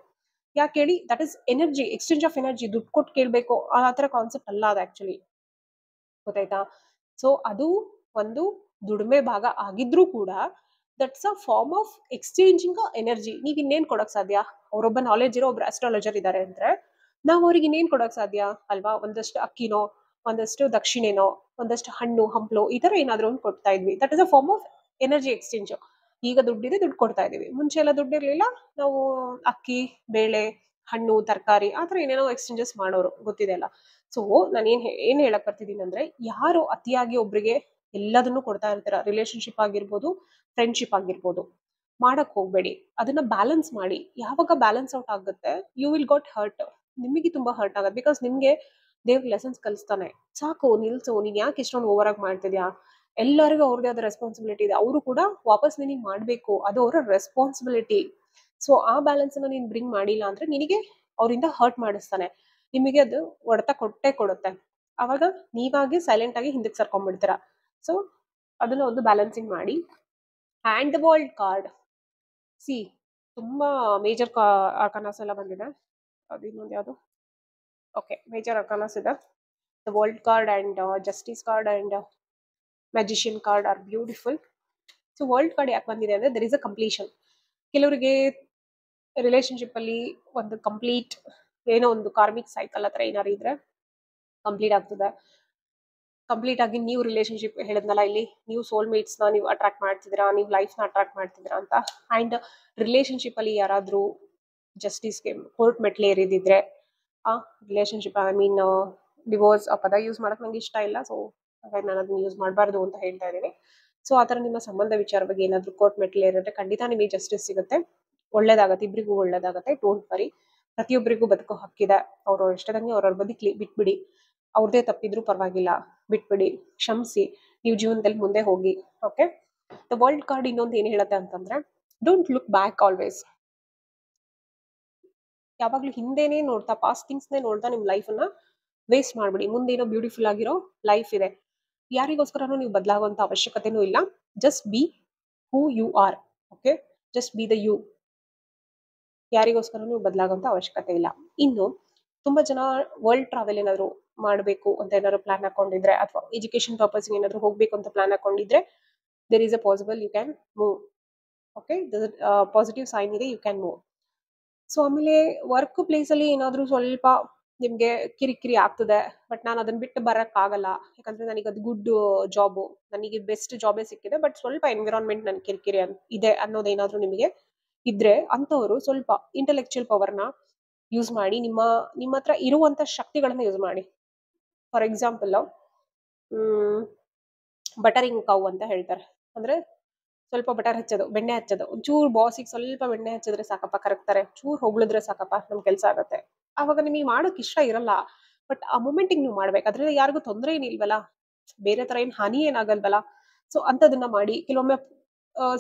[SPEAKER 1] ಯಾಕೆ ಹೇಳಿ? That is energy, exchange of energy. ದುಡ್ಡು ಕೊಟ್ಟು ಕೇಳ್ಬೇಕು ಆ ತರ ಕಾನ್ಸೆಪ್ಟ್ ಅಲ್ಲ ಅದು ಆಕ್ಚುಲಿ, ಗೊತ್ತಾಯ್ತಾ? ಸೊ ಅದು ಒಂದು ದುಡಿಮೆ ಭಾಗ ಆಗಿದ್ರೂ ಕೂಡ that's a form of exchanging energy. ನೀವ್ ಇನ್ನೇನ್ ಕೊಡಕ್ ಸಾಧ್ಯ? ಅವರೊಬ್ಬ ನಾಲೆಜ್ ಇರೋ ಒಬ್ರು ಅಸ್ಟ್ರಾಲಜರ್ ಇದ್ದಾರೆ ಅಂದ್ರೆ ನಾವ್ ಅವ್ರಿಗೆ ಇನ್ನೇನ್ ಕೊಡಕ್ ಸಾಧ್ಯ ಅಲ್ವಾ? ಒಂದಷ್ಟು ಅಕ್ಕಿನೋ, ಒಂದಷ್ಟು ದಕ್ಷಿಣೆನೋ, ಒಂದಷ್ಟು ಹಣ್ಣು ಹಂಪ್ಲು, ಈ ತರ ಏನಾದ್ರು ಒಂದು ಕೊಡ್ತಾ ಇದ್ವಿ. That is a form of energy exchange. ಈಗ ದುಡ್ಡಿದೆ, ದುಡ್ಡು ಕೊಡ್ತಾ ಇದೀವಿ. ಮುಂಚೆ ಎಲ್ಲ ದುಡ್ಡು ಇರ್ಲಿಲ್ಲ, ನಾವು ಅಕ್ಕಿ, ಬೇಳೆ, ಹಣ್ಣು, ತರಕಾರಿ ಆತರ ಏನೇನೋ ಎಕ್ಸ್ಚೇಂಜಸ್ ಮಾಡೋರು, ಗೊತ್ತಿದೆ ಅಲ್ಲ. ಸೊ ನಾನು ಏನ್ ಹೇಳಕ್ ಬರ್ತಿದ್ದೀನಿ ಅಂದ್ರೆ, ಯಾರು ಅತಿಯಾಗಿ ಒಬ್ರಿಗೆ ಎಲ್ಲದನ್ನು ಕೊಡ್ತಾ ಇರ್ತೀರ, ರಿಲೇಶನ್ಶಿಪ್ ಆಗಿರ್ಬೋದು, ಫ್ರೆಂಡ್ಶಿಪ್ ಆಗಿರ್ಬೋದು, ಮಾಡಕ್ ಹೋಗ್ಬೇಡಿ. ಅದನ್ನ ಬ್ಯಾಲೆನ್ಸ್ ಮಾಡಿ. ಯಾವಾಗ ಬ್ಯಾಲೆನ್ಸ್ ಔಟ್ ಆಗುತ್ತೆ, ಯು ವಿಲ್ ಗಾಟ್ ಹರ್ಟ್. ನಿಮಗೆ ತುಂಬಾ ಹರ್ಟ್ ಆಗುತ್ತೆ. ಬಿಕಾಸ್ ನಿಮ್ಗೆ ದೇವ್ರ ಲೆಸನ್ಸ್ ಕಲಿಸ್ತಾನೆ. ಸಾಕು, ನಿಲ್ಸು, ನೀನ್ ಯಾಕೆ ಇಷ್ಟೊಂದು ಓವರ್ ಆಗಿ ಮಾಡ್ತಿದ್ಯಾ? ಎಲ್ಲರಿಗೂ ಅವ್ರದೇ ಆದ ರೆಸ್ಪಾನ್ಸಿಬಿಲಿಟಿ ಇದೆ. ಅವರು ಕೂಡ ವಾಪಸ್ ನಿನಗೆ ಮಾಡ್ಬೇಕು, ಅದು ಅವರ ರೆಸ್ಪಾನ್ಸಿಬಿಲಿಟಿ. ಸೊ ಆ ಬ್ಯಾಲೆನ್ಸ್ ಅನ್ನ ನೀನ್ ಬ್ರಿಂಗ್ ಮಾಡಿಲ್ಲ ಅಂದ್ರೆ ನಿನಗೆ ಅವರಿಂದ ಹರ್ಟ್ ಮಾಡಿಸ್ತಾನೆ. ನಿಮಗೆ ಅದು ಹೊಡೆತ ಕೊಟ್ಟೆ ಕೊಡುತ್ತೆ. ಅವಾಗ ನೀವಾಗಿ ಸೈಲೆಂಟ್ ಆಗಿ ಹಿಂದಕ್ಕೆ ಸರ್ಕೊಂಡ್ಬಿಡ್ತೀರಾ. ಸೊ ಅದನ್ನ ಒಂದು ಬ್ಯಾಲೆನ್ಸಿಂಗ್ ಮಾಡಿ. ಹ್ಯಾಂಡ್ ವರ್ಲ್ಡ್ ಕಾರ್ಡ್, ಸಿ ತುಂಬಾ ಮೇಜರ್ ಆರ್ಕಾನಾಸ್ ಎಲ್ಲ ಬಂದಿದೆ. ಅದು ಇನ್ನೊಂದು ಯಾವುದು, ಓಕೆ, ಮೇಜರ್ ಆರ್ಕಾನಾಸ್ ಇದೆ. The world card and justice card and magician card R beautiful. So world card ಯಾಕೆ ಬಂದಿದೆ ಅಂದ್ರೆ, ದರ್ ಇಸ್ ಅ ಕಂಪ್ಲೀಷನ್. ಕೆಲವರಿಗೆ ರಿಲೇಶನ್ಶಿಪ್ ಅಲ್ಲಿ ಒಂದು ಕಂಪ್ಲೀಟ್ ಏನೋ ಒಂದು ಕಾರ್ಮಿಕ್ ಸೈಕಲ್ ಹತ್ರ ಏನಾರು ಇದ್ರೆ ಕಂಪ್ಲೀಟ್ ಆಗ್ತದೆ. ಕಂಪ್ಲೀಟ್ ಆಗಿ ನೀವು ರಿಲೇಶನ್ಶಿಪ್ ಹೇಳಿದ್ನಲ್ಲ ಇಲ್ಲಿ, ನೀವು ಸೋಲ್ಮೇಟ್ಸ್ ನ ನೀವು ಅಟ್ರಾಕ್ಟ್ ಮಾಡ್ತಿದ್ದೀರಾ, ನೀವು ಲೈಫ್ ನ ಅಟ್ರಾಕ್ಟ್ ಮಾಡ್ತಿದ್ದೀರಾ ಅಂತ. ಅಂಡ್ ರಿಲೇಶನ್ಶಿಪ್ ಅಲ್ಲಿ ಯಾರಾದ್ರೂ ಜಸ್ಟಿಸ್ಗೆ ಕೋರ್ಟ್ ಮೆಟ್ಲೆ ಏರಿದಿದ್ರೆ ಆ ರಿಲೇಶನ್ಶಿಪ್, ಐ ಮೀನ್ ಡಿವೋರ್ಸ್, ಆ ಪದ ಯೂಸ್ ಮಾಡಕ್ ನಂಗೆ ಇಷ್ಟ ಇಲ್ಲ. ಸೊ ಹಾಗಾಗಿ ನಾನು ಅದನ್ನ ಯೂಸ್ ಮಾಡಬಾರ್ದು ಅಂತ ಹೇಳ್ತಾ ಇದ್ದೀನಿ. ಸೊ ಆತರ ನಿಮ್ಮ ಸಂಬಂಧ ವಿಚಾರ ಬಗ್ಗೆ ಏನಾದ್ರು ಕೋರ್ಟ್ ಮೆಟ್ಲೆ ಏರಿದ್ರೆ ಖಂಡಿತ ನಿಮಗೆ ಜಸ್ಟಿಸ್ ಸಿಗುತ್ತೆ, ಒಳ್ಳೇದಾಗತ್ತೆ, ಇಬ್ರಿಗೂ ಒಳ್ಳೇದಾಗತ್ತೆ. Don't worry. ಪ್ರತಿಯೊಬ್ಬರಿಗೂ ಬದುಕೋ ಹಕ್ಕಿದೆ. ಅವ್ರು ಇಷ್ಟದಂಗೆ ಅವ್ರವ್ರ ಬದುಕಲಿ, ಬಿಟ್ಬಿಡಿ. ಅವ್ರದೇ ತಪ್ಪಿದ್ರು ಪರವಾಗಿಲ್ಲ, ಬಿಟ್ಬಿಡಿ, ಕ್ಷಮಿಸಿ, ನೀವು ಜೀವನದಲ್ಲಿ ಮುಂದೆ ಹೋಗಿ. ಓಕೆ. ದ ವರ್ಲ್ಡ್ ಕಾರ್ಡ್ ಇನ್ನೊಂದು ಏನ್ ಹೇಳುತ್ತೆ ಅಂತಂದ್ರೆ, ಡೋಂಟ್ ಲುಕ್ ಬ್ಯಾಕ್ ಆಲ್ವೇಸ್. ಯಾವಾಗ್ಲೂ ಹಿಂದೆನೆ ನೋಡ್ತಾ, ಪಾಸ್ಟ್ ಥಿಂಗ್ಸ್ನೇ ನೋಡ್ತಾ ನಿಮ್ ಲೈಫ್ ಅನ್ನ ವೇಸ್ಟ್ ಮಾಡ್ಬಿಡಿ. ಮುಂದೇನೋ ಬ್ಯೂಟಿಫುಲ್ ಆಗಿರೋ ಲೈಫ್ ಇದೆ. ಯಾರಿಗೋಸ್ಕರನೂ ನೀವು ಬದಲಾಗುವಂತ ಅವಶ್ಯಕತೆನೂ ಇಲ್ಲ. Just be who you are. Okay, just be the you. ಯಾರಿಗೋಸ್ಕರ ನೀವು ಬದಲಾಗುವಂತ ಅವಶ್ಯಕತೆ ಇಲ್ಲ. ಇನ್ನು ತುಂಬಾ ಜನ ವರ್ಲ್ಡ್ ಟ್ರಾವೆಲ್ ಏನಾದ್ರು ಮಾಡಬೇಕು ಅಂತ ಏನಾದ್ರು ಪ್ಲಾನ್ ಹಾಕೊಂಡಿದ್ರೆ, ಅಥವಾ ಎಜುಕೇಶನ್ ಪರ್ಪಸ್ ಏನಾದ್ರು ಹೋಗ್ಬೇಕು ಅಂತ ಪ್ಲಾನ್ ಹಾಕೊಂಡಿದ್ರೆ, there is a possible you can move. Okay, positive sign ಇದೆ, ಯು ಕ್ಯಾನ್ ಮೂವ್. ಸೊ ಆಮೇಲೆ ವರ್ಕ್ ಪ್ಲೇಸ್ ಅಲ್ಲಿ ಏನಾದ್ರು ಸ್ವಲ್ಪ ನಿಮ್ಗೆ ಕಿರಿಕಿರಿ ಆಗ್ತದೆ, ಬಟ್ ನಾನು ಅದನ್ನ ಬಿಟ್ಟು ಬರಕ್ ಆಗಲ್ಲ, ಯಾಕಂದ್ರೆ ನನಗೆ ಅದು ಗುಡ್ ಜಾಬ್, ನನಗೆ ಬೆಸ್ಟ್ ಜಾಬೇ ಸಿಕ್ಕಿದೆ, ಬಟ್ ಸ್ವಲ್ಪ ಎನ್ವಿರಾನ್ಮೆಂಟ್ ನನ್ ಕಿರಿಕಿರಿ ಇದೆ ಅನ್ನೋದೇನಾದ್ರೂ ನಿಮಗೆ ಇದ್ರೆ, ಅಂತವರು ಸ್ವಲ್ಪ ಇಂಟೆಲೆಕ್ಚುಯಲ್ ಪವರ್ನ ಯೂಸ್ ಮಾಡಿ, ನಿಮ್ಮ ಹತ್ರ ಇರುವಂತ ಶಕ್ತಿಗಳನ್ನ ಯೂಸ್ ಮಾಡಿ. ಫಾರ್ ಎಕ್ಸಾಂಪಲ್, ಬಟರಿಂಗ್ ಕೌ ಅಂತ ಹೇಳ್ತಾರೆ. ಅಂದ್ರೆ ಸ್ವಲ್ಪ ಬಟರ್ ಹಚ್ಚೋದು, ಬೆಣ್ಣೆ ಹಚ್ಚೋದು, ಒಂಚೂರು ಬಾಸಿಗೆ ಸ್ವಲ್ಪ ಬೆಣ್ಣೆ ಹಚ್ಚಿದ್ರೆ ಸಾಕಪ್ಪ, ಕರಗ್ತಾರೆ. ಚೂರು ಹೊಗಳಿದ್ರೆ ಸಾಕಪ್ಪ, ನಮ್ ಕೆಲ್ಸ ಆಗತ್ತೆ. ಅವಾಗ ನಿಮಗೆ ಮಾಡೋಕ್ ಇಷ್ಟ ಇರಲ್ಲ, ಬಟ್ ಆ ಮೂಮೆಂಟಿಗೆ ನೀವು ಮಾಡ್ಬೇಕು. ಅದ್ರಿಂದ ಯಾರಿಗೂ ತೊಂದರೆ ಏನಿಲ್ವಲ್ಲ, ಬೇರೆ ತರ ಏನ್ ಹಾನಿ ಏನಾಗಲ್ವಲ್ಲ. ಸೊ ಅಂತದನ್ನ ಮಾಡಿ. ಕೆಲವೊಮ್ಮೆ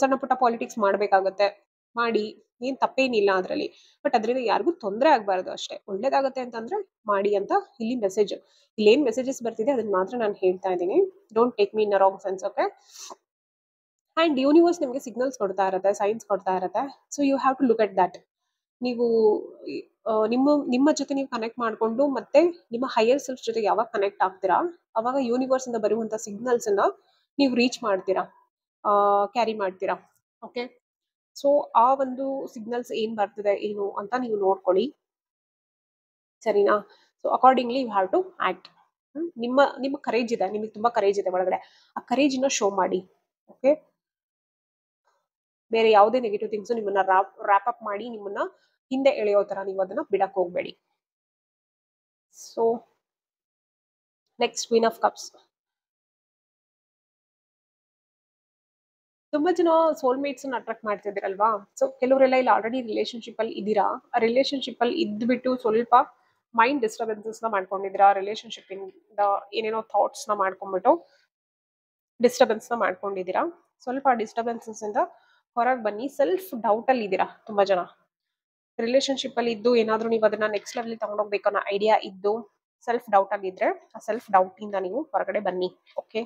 [SPEAKER 1] ಸಣ್ಣ ಪುಟ್ಟ ಪಾಲಿಟಿಕ್ಸ್ ಮಾಡ್ಬೇಕಾಗತ್ತೆ, ಮಾಡಿ. ಏನ್ ತಪ್ಪೇನಿಲ್ಲ ಅದ್ರಲ್ಲಿ. ಬಟ್ ಅದರಿಂದ ಯಾರಿಗೂ ತೊಂದರೆ ಆಗ್ಬಾರ್ದು ಅಷ್ಟೇ. ಒಳ್ಳೇದಾಗತ್ತೆ ಅಂತಂದ್ರೆ ಮಾಡಿ ಅಂತ ಇಲ್ಲಿ ಮೆಸೇಜ್. ಇಲ್ಲಿ ಏನ್ ಮೆಸೇಜಸ್ ಬರ್ತಿದೆ ಅದನ್ನ ಮಾತ್ರ ನಾನು ಹೇಳ್ತಾ ಇದ್ದೀನಿ. Don't take me in a wrong sense, okay. And universe ನಿಮಗೆ ಸಿಗ್ನಲ್ಸ್ ಕೊಡ್ತಾ ಇರುತ್ತೆ, ಸೈನ್ಸ್ ಕೊಡ್ತಾ ಇರುತ್ತೆ. So you have to look at that. ನೀವು ನಿಮ್ಮ ಜೊತೆ ನೀವು ಕನೆಕ್ಟ್ ಮಾಡ್ಕೊಂಡು, ಮತ್ತೆ ನಿಮ್ಮ ಹೈಯರ್ ಸೆಲ್ಫ್ ಜೊತೆ ಯಾವಾಗ ಕನೆಕ್ಟ್ ಆಗ್ತೀರಾ, ಅವಾಗ ಯೂನಿವರ್ಸ್ ಇಂದ ಬರುವಂತ ಸಿಗ್ನಲ್ಸ್ ಅನ್ನ ನೀವು ರೀಚ್ ಮಾಡ್ತೀರಾ, ಕ್ಯಾರಿ ಮಾಡ್ತೀರಾ. ಓಕೆ. ಸೊ ಆ ಒಂದು ಸಿಗ್ನಲ್ಸ್ ಏನ್ ಬರ್ತಿದೆ ಏನು ಅಂತ ನೀವು ನೋಡ್ಕೊಳ್ಳಿ, ಸರಿನಾ. So accordingly you have to act. ನಿಮ್ಮ ಕರೇಜ್ ಇದೆ, ನಿಮಗೆ ತುಂಬಾ ಕರೇಜ್ ಇದೆ ಒಳಗಡೆ. ಆ ಕರೇಜ್ ನ ಶೋ ಮಾಡಿ. ಓಕೆ. ಬೇರೆ ಯಾವುದೇ ನೆಗೆಟಿವ್ ಥಿಂಗ್ಸ್ ನಿಮ್ಮನ್ನ ರ್ಯಾಪ್ ಅಪ್ ಮಾಡಿ ನಿಮ್ಮನ್ನ ಹಿಂದೆ ಎಳೆಯೋ ತರ ನೀವು ಅದನ್ನ ಬಿಡಕ್ ಹೋಗ್ಬೇಡಿ. So next queen of cups. ತುಂಬಾ ಜನ ಸೋಲ್ಮೇಟ್ಸ್ ಅನ್ನ ಅಟ್ರಾಕ್ಟ್ ಮಾಡ್ತಿದ್ದೀರಲ್ವಾ. ಸೊ ಕೆಲವರೆಲ್ಲ ಇಲ್ಲಿ ಆಲ್ರೆಡಿ ರಿಲೇಶನ್ಶಿಪ್ ಅಲ್ಲಿ ಇದ್ದೀರಾ. ಆ ರಿಲೇಶನ್ಶಿಪ್ ಅಲ್ಲಿ ಇದ್ಬಿಟ್ಟು ಸ್ವಲ್ಪ ಮೈಂಡ್ ಡಿಸ್ಟರ್ಬೆನ್ಸಸ್ ನ ಮಾಡ್ಕೊಂಡಿದ್ದೀರಾ. ರಿಲೇಶನ್ಶಿಪ್ ಇಂದ ಏನೇನೋ ಥಾಟ್ಸ್ ನ ಮಾಡ್ಕೊಂಡ್ಬಿಟ್ಟು ಡಿಸ್ಟರ್ಬೆನ್ಸ್ ನ ಮಾಡ್ಕೊಂಡಿದ್ದೀರಾ. ಸ್ವಲ್ಪ ಡಿಸ್ಟರ್ಬೆನ್ಸಸ್ ಇಂದ ಹೊರಗೆ ಬನ್ನಿ. ಸೆಲ್ಫ್ ಡೌಟ್ ಅಲ್ಲಿ ಇದ್ದೀರಾ ತುಂಬಾ ಜನ. ರಿಲೇಶನ್ಶಿಪ್ ಅಲ್ಲಿ ಇದ್ದು ಏನಾದ್ರೂ ನೀವು ಅದನ್ನ ನೆಕ್ಸ್ಟ್ ಲೆವೆಲ್ ತಗೊಂಡೋಗ್ಬೇಕು ಅನ್ನೋ ಐಡಿಯಾ ಇದ್ದು ಸೆಲ್ಫ್ ಡೌಟ್ ಆಗಿದ್ರೆ, ಆ ಸೆಲ್ಫ್ ಡೌಟ್ ಇಂದ ನೀವು ಹೊರಗಡೆ ಬನ್ನಿ. ಓಕೆ.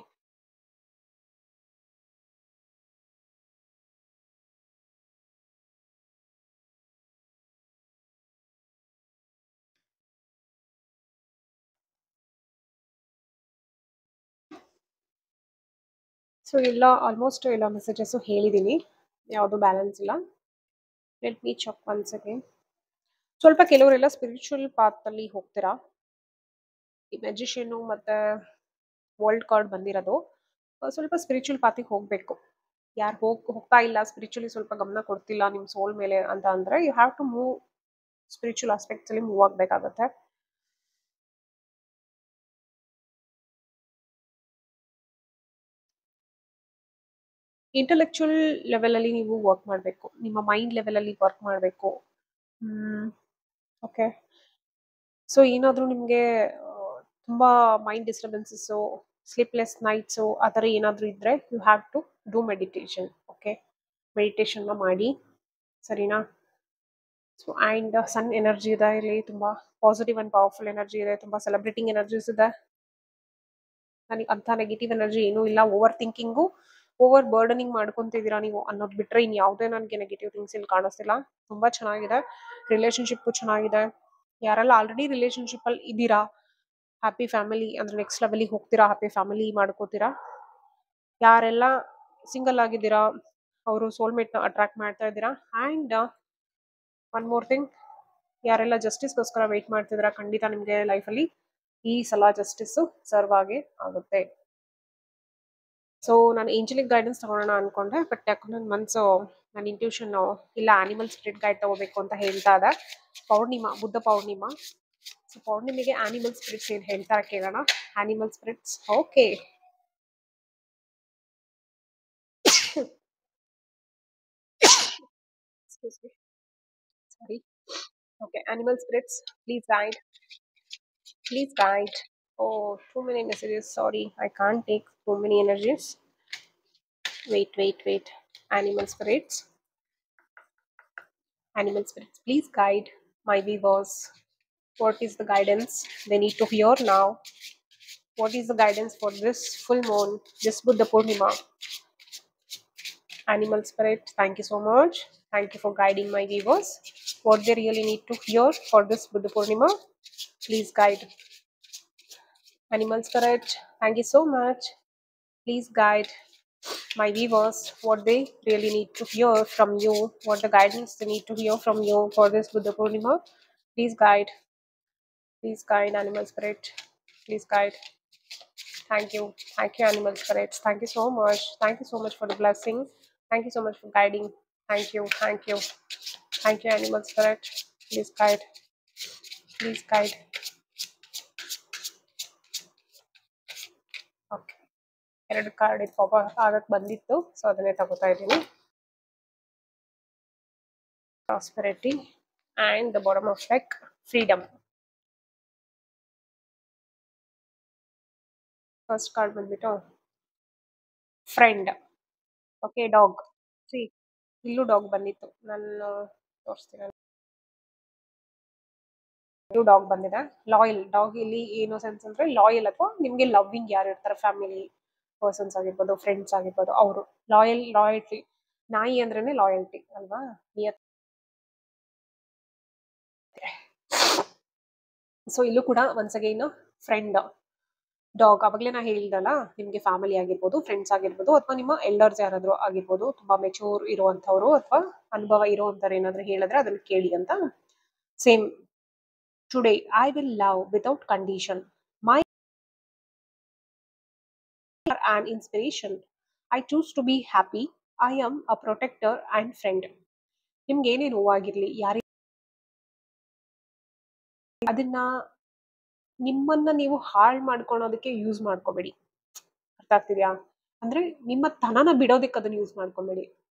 [SPEAKER 1] ಸೊ ಎಲ್ಲ ಆಲ್ಮೋಸ್ಟ್ ಎಲ್ಲ ಮೆಸೇಜಸ್ ಹೇಳಿದೀನಿ, ಯಾವುದು ಬ್ಯಾಲೆನ್ಸ್ ಇಲ್ಲ. Let me check once again. ಸ್ವಲ್ಪ ಕೆಲವರೆಲ್ಲ ಸ್ಪಿರಿಚುವಲ್ ಪಾತ್ ಅಲ್ಲಿ ಹೋಗ್ತೀರಾ. ಈ ಮೆಜಿಷಿಯನ್ ಮತ್ತೆ ವರ್ಲ್ಡ್ ಕಾರ್ಡ್ ಬಂದಿರೋದು, ಸ್ವಲ್ಪ ಸ್ಪಿರಿಚುವಲ್ ಪಾತಿಗೆ ಹೋಗ್ಬೇಕು. ಯಾರು ಹೋಗ್ತಾ ಇಲ್ಲ, ಸ್ಪಿರಿಚುವಲಿ ಸ್ವಲ್ಪ ಗಮನ ಕೊಡ್ತಿಲ್ಲ ನಿಮ್ ಸೋಲ್ ಮೇಲೆ ಅಂತ ಅಂದ್ರೆ, you have to move spiritual aspects ಅಲ್ಲಿ ಮೂವ್ ಆಗ್ಬೇಕಾಗತ್ತೆ. ಇಂಟೆಲೆಕ್ಚುಯಲ್ ಲೆವೆಲ್ ಅಲ್ಲಿ ನೀವು ವರ್ಕ್ ಮಾಡಬೇಕು, ನಿಮ್ಮ ಮೈಂಡ್ ಲೆವೆಲ್ ಅಲ್ಲಿ ವರ್ಕ್ ಮಾಡಬೇಕು. ಓಕೆ. ಸೊ ಏನಾದರೂ ನಿಮಗೆ ತುಂಬಾ ಮೈಂಡ್ ಡಿಸ್ಟರ್ಬೆನ್ಸಸ್ಸು, ಸ್ಲೀಪ್ಲೆಸ್ ನೈಟ್ಸು ಆ ಥರ ಏನಾದರೂ ಇದ್ದರೆ you have to do meditation. Okay. ಮೆಡಿಟೇಷನ್ನ ಮಾಡಿ, ಸರಿನಾ. ಸೊ ಆ್ಯಂಡ್ ಸನ್ ಎನರ್ಜಿ ಇದೆ ಇಲ್ಲಿ, ತುಂಬ ಪಾಸಿಟಿವ್ ಆ್ಯಂಡ್ ಪವರ್ಫುಲ್ ಎನರ್ಜಿ ಇದೆ, ತುಂಬ ಸೆಲೆಬ್ರೇಟಿಂಗ್ ಎನರ್ಜೀಸ್ ಇದೆ. ನನಗೆ ಅಂಥ ನೆಗೆಟಿವ್ ಎನರ್ಜಿ ಏನೂ ಇಲ್ಲ. ಓವರ್ ಥಿಂಕಿಂಗು, ಓವರ್ ಬರ್ಡನಿಂಗ್ ಮಾಡ್ಕೊತಿದ್ದೀರಾ ನೀವು ಅನ್ನೋದು ಬಿಟ್ಟರೆ ಇನ್ನು ಯಾವುದೇ ನನಗೆ ನೆಗೆಟಿವ್ ಥಿಂಗ್ಸ್ ಇಲ್ಲಿ ಕಾಣಿಸ್ತಿಲ್ಲ. ತುಂಬ ಚೆನ್ನಾಗಿದೆ. ರಿಲೇಷನ್ಶಿಪ್ಪು ಚೆನ್ನಾಗಿದೆ. ಯಾರೆಲ್ಲ ಆಲ್ರೆಡಿ ರಿಲೇಷನ್ಶಿಪ್ಪಲ್ಲಿ ಇದ್ದೀರಾ, ಹ್ಯಾಪಿ ಫ್ಯಾಮಿಲಿ ಅಂದರೆ ನೆಕ್ಸ್ಟ್ ಲೆವೆಲಿಗೆ ಹೋಗ್ತೀರಾ, ಹ್ಯಾಪಿ ಫ್ಯಾಮಿಲಿ ಮಾಡ್ಕೋತೀರಾ. ಯಾರೆಲ್ಲ ಸಿಂಗಲ್ ಆಗಿದ್ದೀರಾ ಅವರು ಸೋಲ್ಮೇಟ್ನ ಅಟ್ರಾಕ್ಟ್ ಮಾಡ್ತಾ ಇದ್ದೀರಾ. ಆ್ಯಂಡ್ ಒನ್ ಮೋರ್ ಥಿಂಗ್, ಯಾರೆಲ್ಲ ಜಸ್ಟಿಸ್ಗೋಸ್ಕರ ವೆಯ್ಟ್ ಮಾಡ್ತಿದ್ದೀರಾ, ಖಂಡಿತ ನಿಮಗೆ ಲೈಫಲ್ಲಿ ಈ ಸಲ ಜಸ್ಟಿಸ್ಸು ಸರ್ವ್ ಆಗೇ ಆಗುತ್ತೆ. ಸೊ ನಾನು ಏಂಜಲಿಕ್ ಗೈಡೆನ್ಸ್ ತಗೊಳ್ಳೋಣ ಅನ್ಕೊಂಡೆ, ಬಟ್ ಯಾಕಂದ್ರೆ ನನ್ನ ಮನಸ್ಸು, ನನ್ನ ಇಂಟ್ಯೂಷನ್ ಇಲ್ಲ ಆನಿಮಲ್ ಸ್ಪಿರಿಟ್ ಗೈಡ್ ತಗೋಬೇಕು ಅಂತ ಹೇಳ್ತಾ ಇದೆ. ಪೌರ್ಣಿಮಾ, ಬುದ್ಧ ಪೌರ್ಣಿಮಾ. ಸೊ ಪೌರ್ಣಿಮೆಗೆ ಆನಿಮಲ್ ಸ್ಪಿರಿಟ್ಸ್ ಏನು ಹೇಳ್ತಾರೆ ಕೇಳೋಣ. Animal spirits, okay. Excuse me. Sorry. Okay, animal spirits, please guide. Please guide. Oh, too many messages. Sorry, I can't take too many energies. Wait. Animal spirits. Animal spirits, please guide my viewers. What is the guidance they need to hear now? What is the guidance for this full moon, this Buddha Purnima? Animal spirit, thank you so much. Thank you for guiding my viewers. What they really need to hear for this Buddha Purnima, please guide. Animal spirit, thank you so much. Please guide my viewers what they really need to hear from you, what the guidance they need to hear from you for this Buddha Purnima. Please guide. Please guide, animal spirit. Please guide. Thank you. Thank you, animal spirits. Thank you so much. Thank you so much for the blessing. Thank you so much for guiding. Thank you. Thank you. Thank you, animal spirit. Please guide. Please guide. Okay. ಎರಡು card ಪಾಪ ಆಗಕ್ಕೆ ಬಂದಿತ್ತು, so ಅದನ್ನೇ ತಗೋತಾ ಇದ್ದೀನಿ. Prosperity and the bottom of deck, freedom. First card ಬಂದ್ಬಿಟ್ಟು friend. Okay, dog. C, ಇಲ್ಲೂ dog ಬಂದಿತ್ತು. ನಾನು ತೋರಿಸ್ತೀನಿ. ಇಲ್ಲೂ ಡಾಗ್ ಬಂದಿದೆ. ಲಾಯಲ್ ಡಾಗ್ ಇಲ್ಲಿ ಏನು ಸೆನ್ಸ್ ಅಂದ್ರೆ ಲಾಯಲ್, ಅಥವಾ ನಿಮ್ಗೆ ಲವ್ವಿಂಗ್ ಯಾರು ಇರ್ತಾರೆ, ಫ್ಯಾಮಿಲಿ ಪರ್ಸನ್ಸ್ ಆಗಿರ್ಬೋದು, ಫ್ರೆಂಡ್ಸ್ ಆಗಿರ್ಬೋದು, ಅವರು ಲಾಯಲ್ಟಿ. ನಾಯಿ ಅಂದ್ರೇನೆ ಲಾಯಲ್ಟಿ ಅಲ್ವಾ. ಸೊ ಇಲ್ಲೂ ಕೂಡ ಒನ್ಸ್ ಅಗೈನ್ ಫ್ರೆಂಡ್, ಡಾಗ್. ಅವಾಗಲೇ ನಾ ಹೇಳಿದಲ್ಲ, ನಿಮ್ಗೆ ಫ್ಯಾಮಿಲಿ ಆಗಿರ್ಬೋದು, ಫ್ರೆಂಡ್ಸ್ ಆಗಿರ್ಬೋದು, ಅಥವಾ ನಿಮ್ಮ ಎಲ್ಡರ್ಸ್ ಯಾರಾದ್ರೂ ಆಗಿರ್ಬೋದು, ತುಂಬಾ ಮೆಚೂರ್ ಇರುವಂತವ್ರು ಅಥವಾ ಅನುಭವ ಇರುವಂತವ್ರು ಏನಾದ್ರು ಹೇಳಿದ್ರೆ ಅದನ್ನ ಕೇಳಿ ಅಂತ. Same, today I will love without condition, my an inspiration, I choose to be happy, I am a protector and friend. ನಿಮ್ಗೆ ಏನೇ ನೋವಾಗಿರ್ಲಿ, ಯಾರಿಗೆ ಅದನ್ನ ನಿಮ್ಮನ್ನ ನೀವು ಹಾಳು ಮಾಡ್ಕೊಳೋದಕ್ಕೆ ಯೂಸ್ ಮಾಡ್ಕೋಬೇಡಿ. ಅರ್ಥ ಆಗ್ತಿದ್ಯಾ? ಅಂದ್ರೆ ನಿಮ್ಮ ತನನ ಬಿಡೋದಕ್ಕೆ ಅದನ್ನ ಯೂಸ್ ಮಾಡ್ಕೊಬೇಡಿ.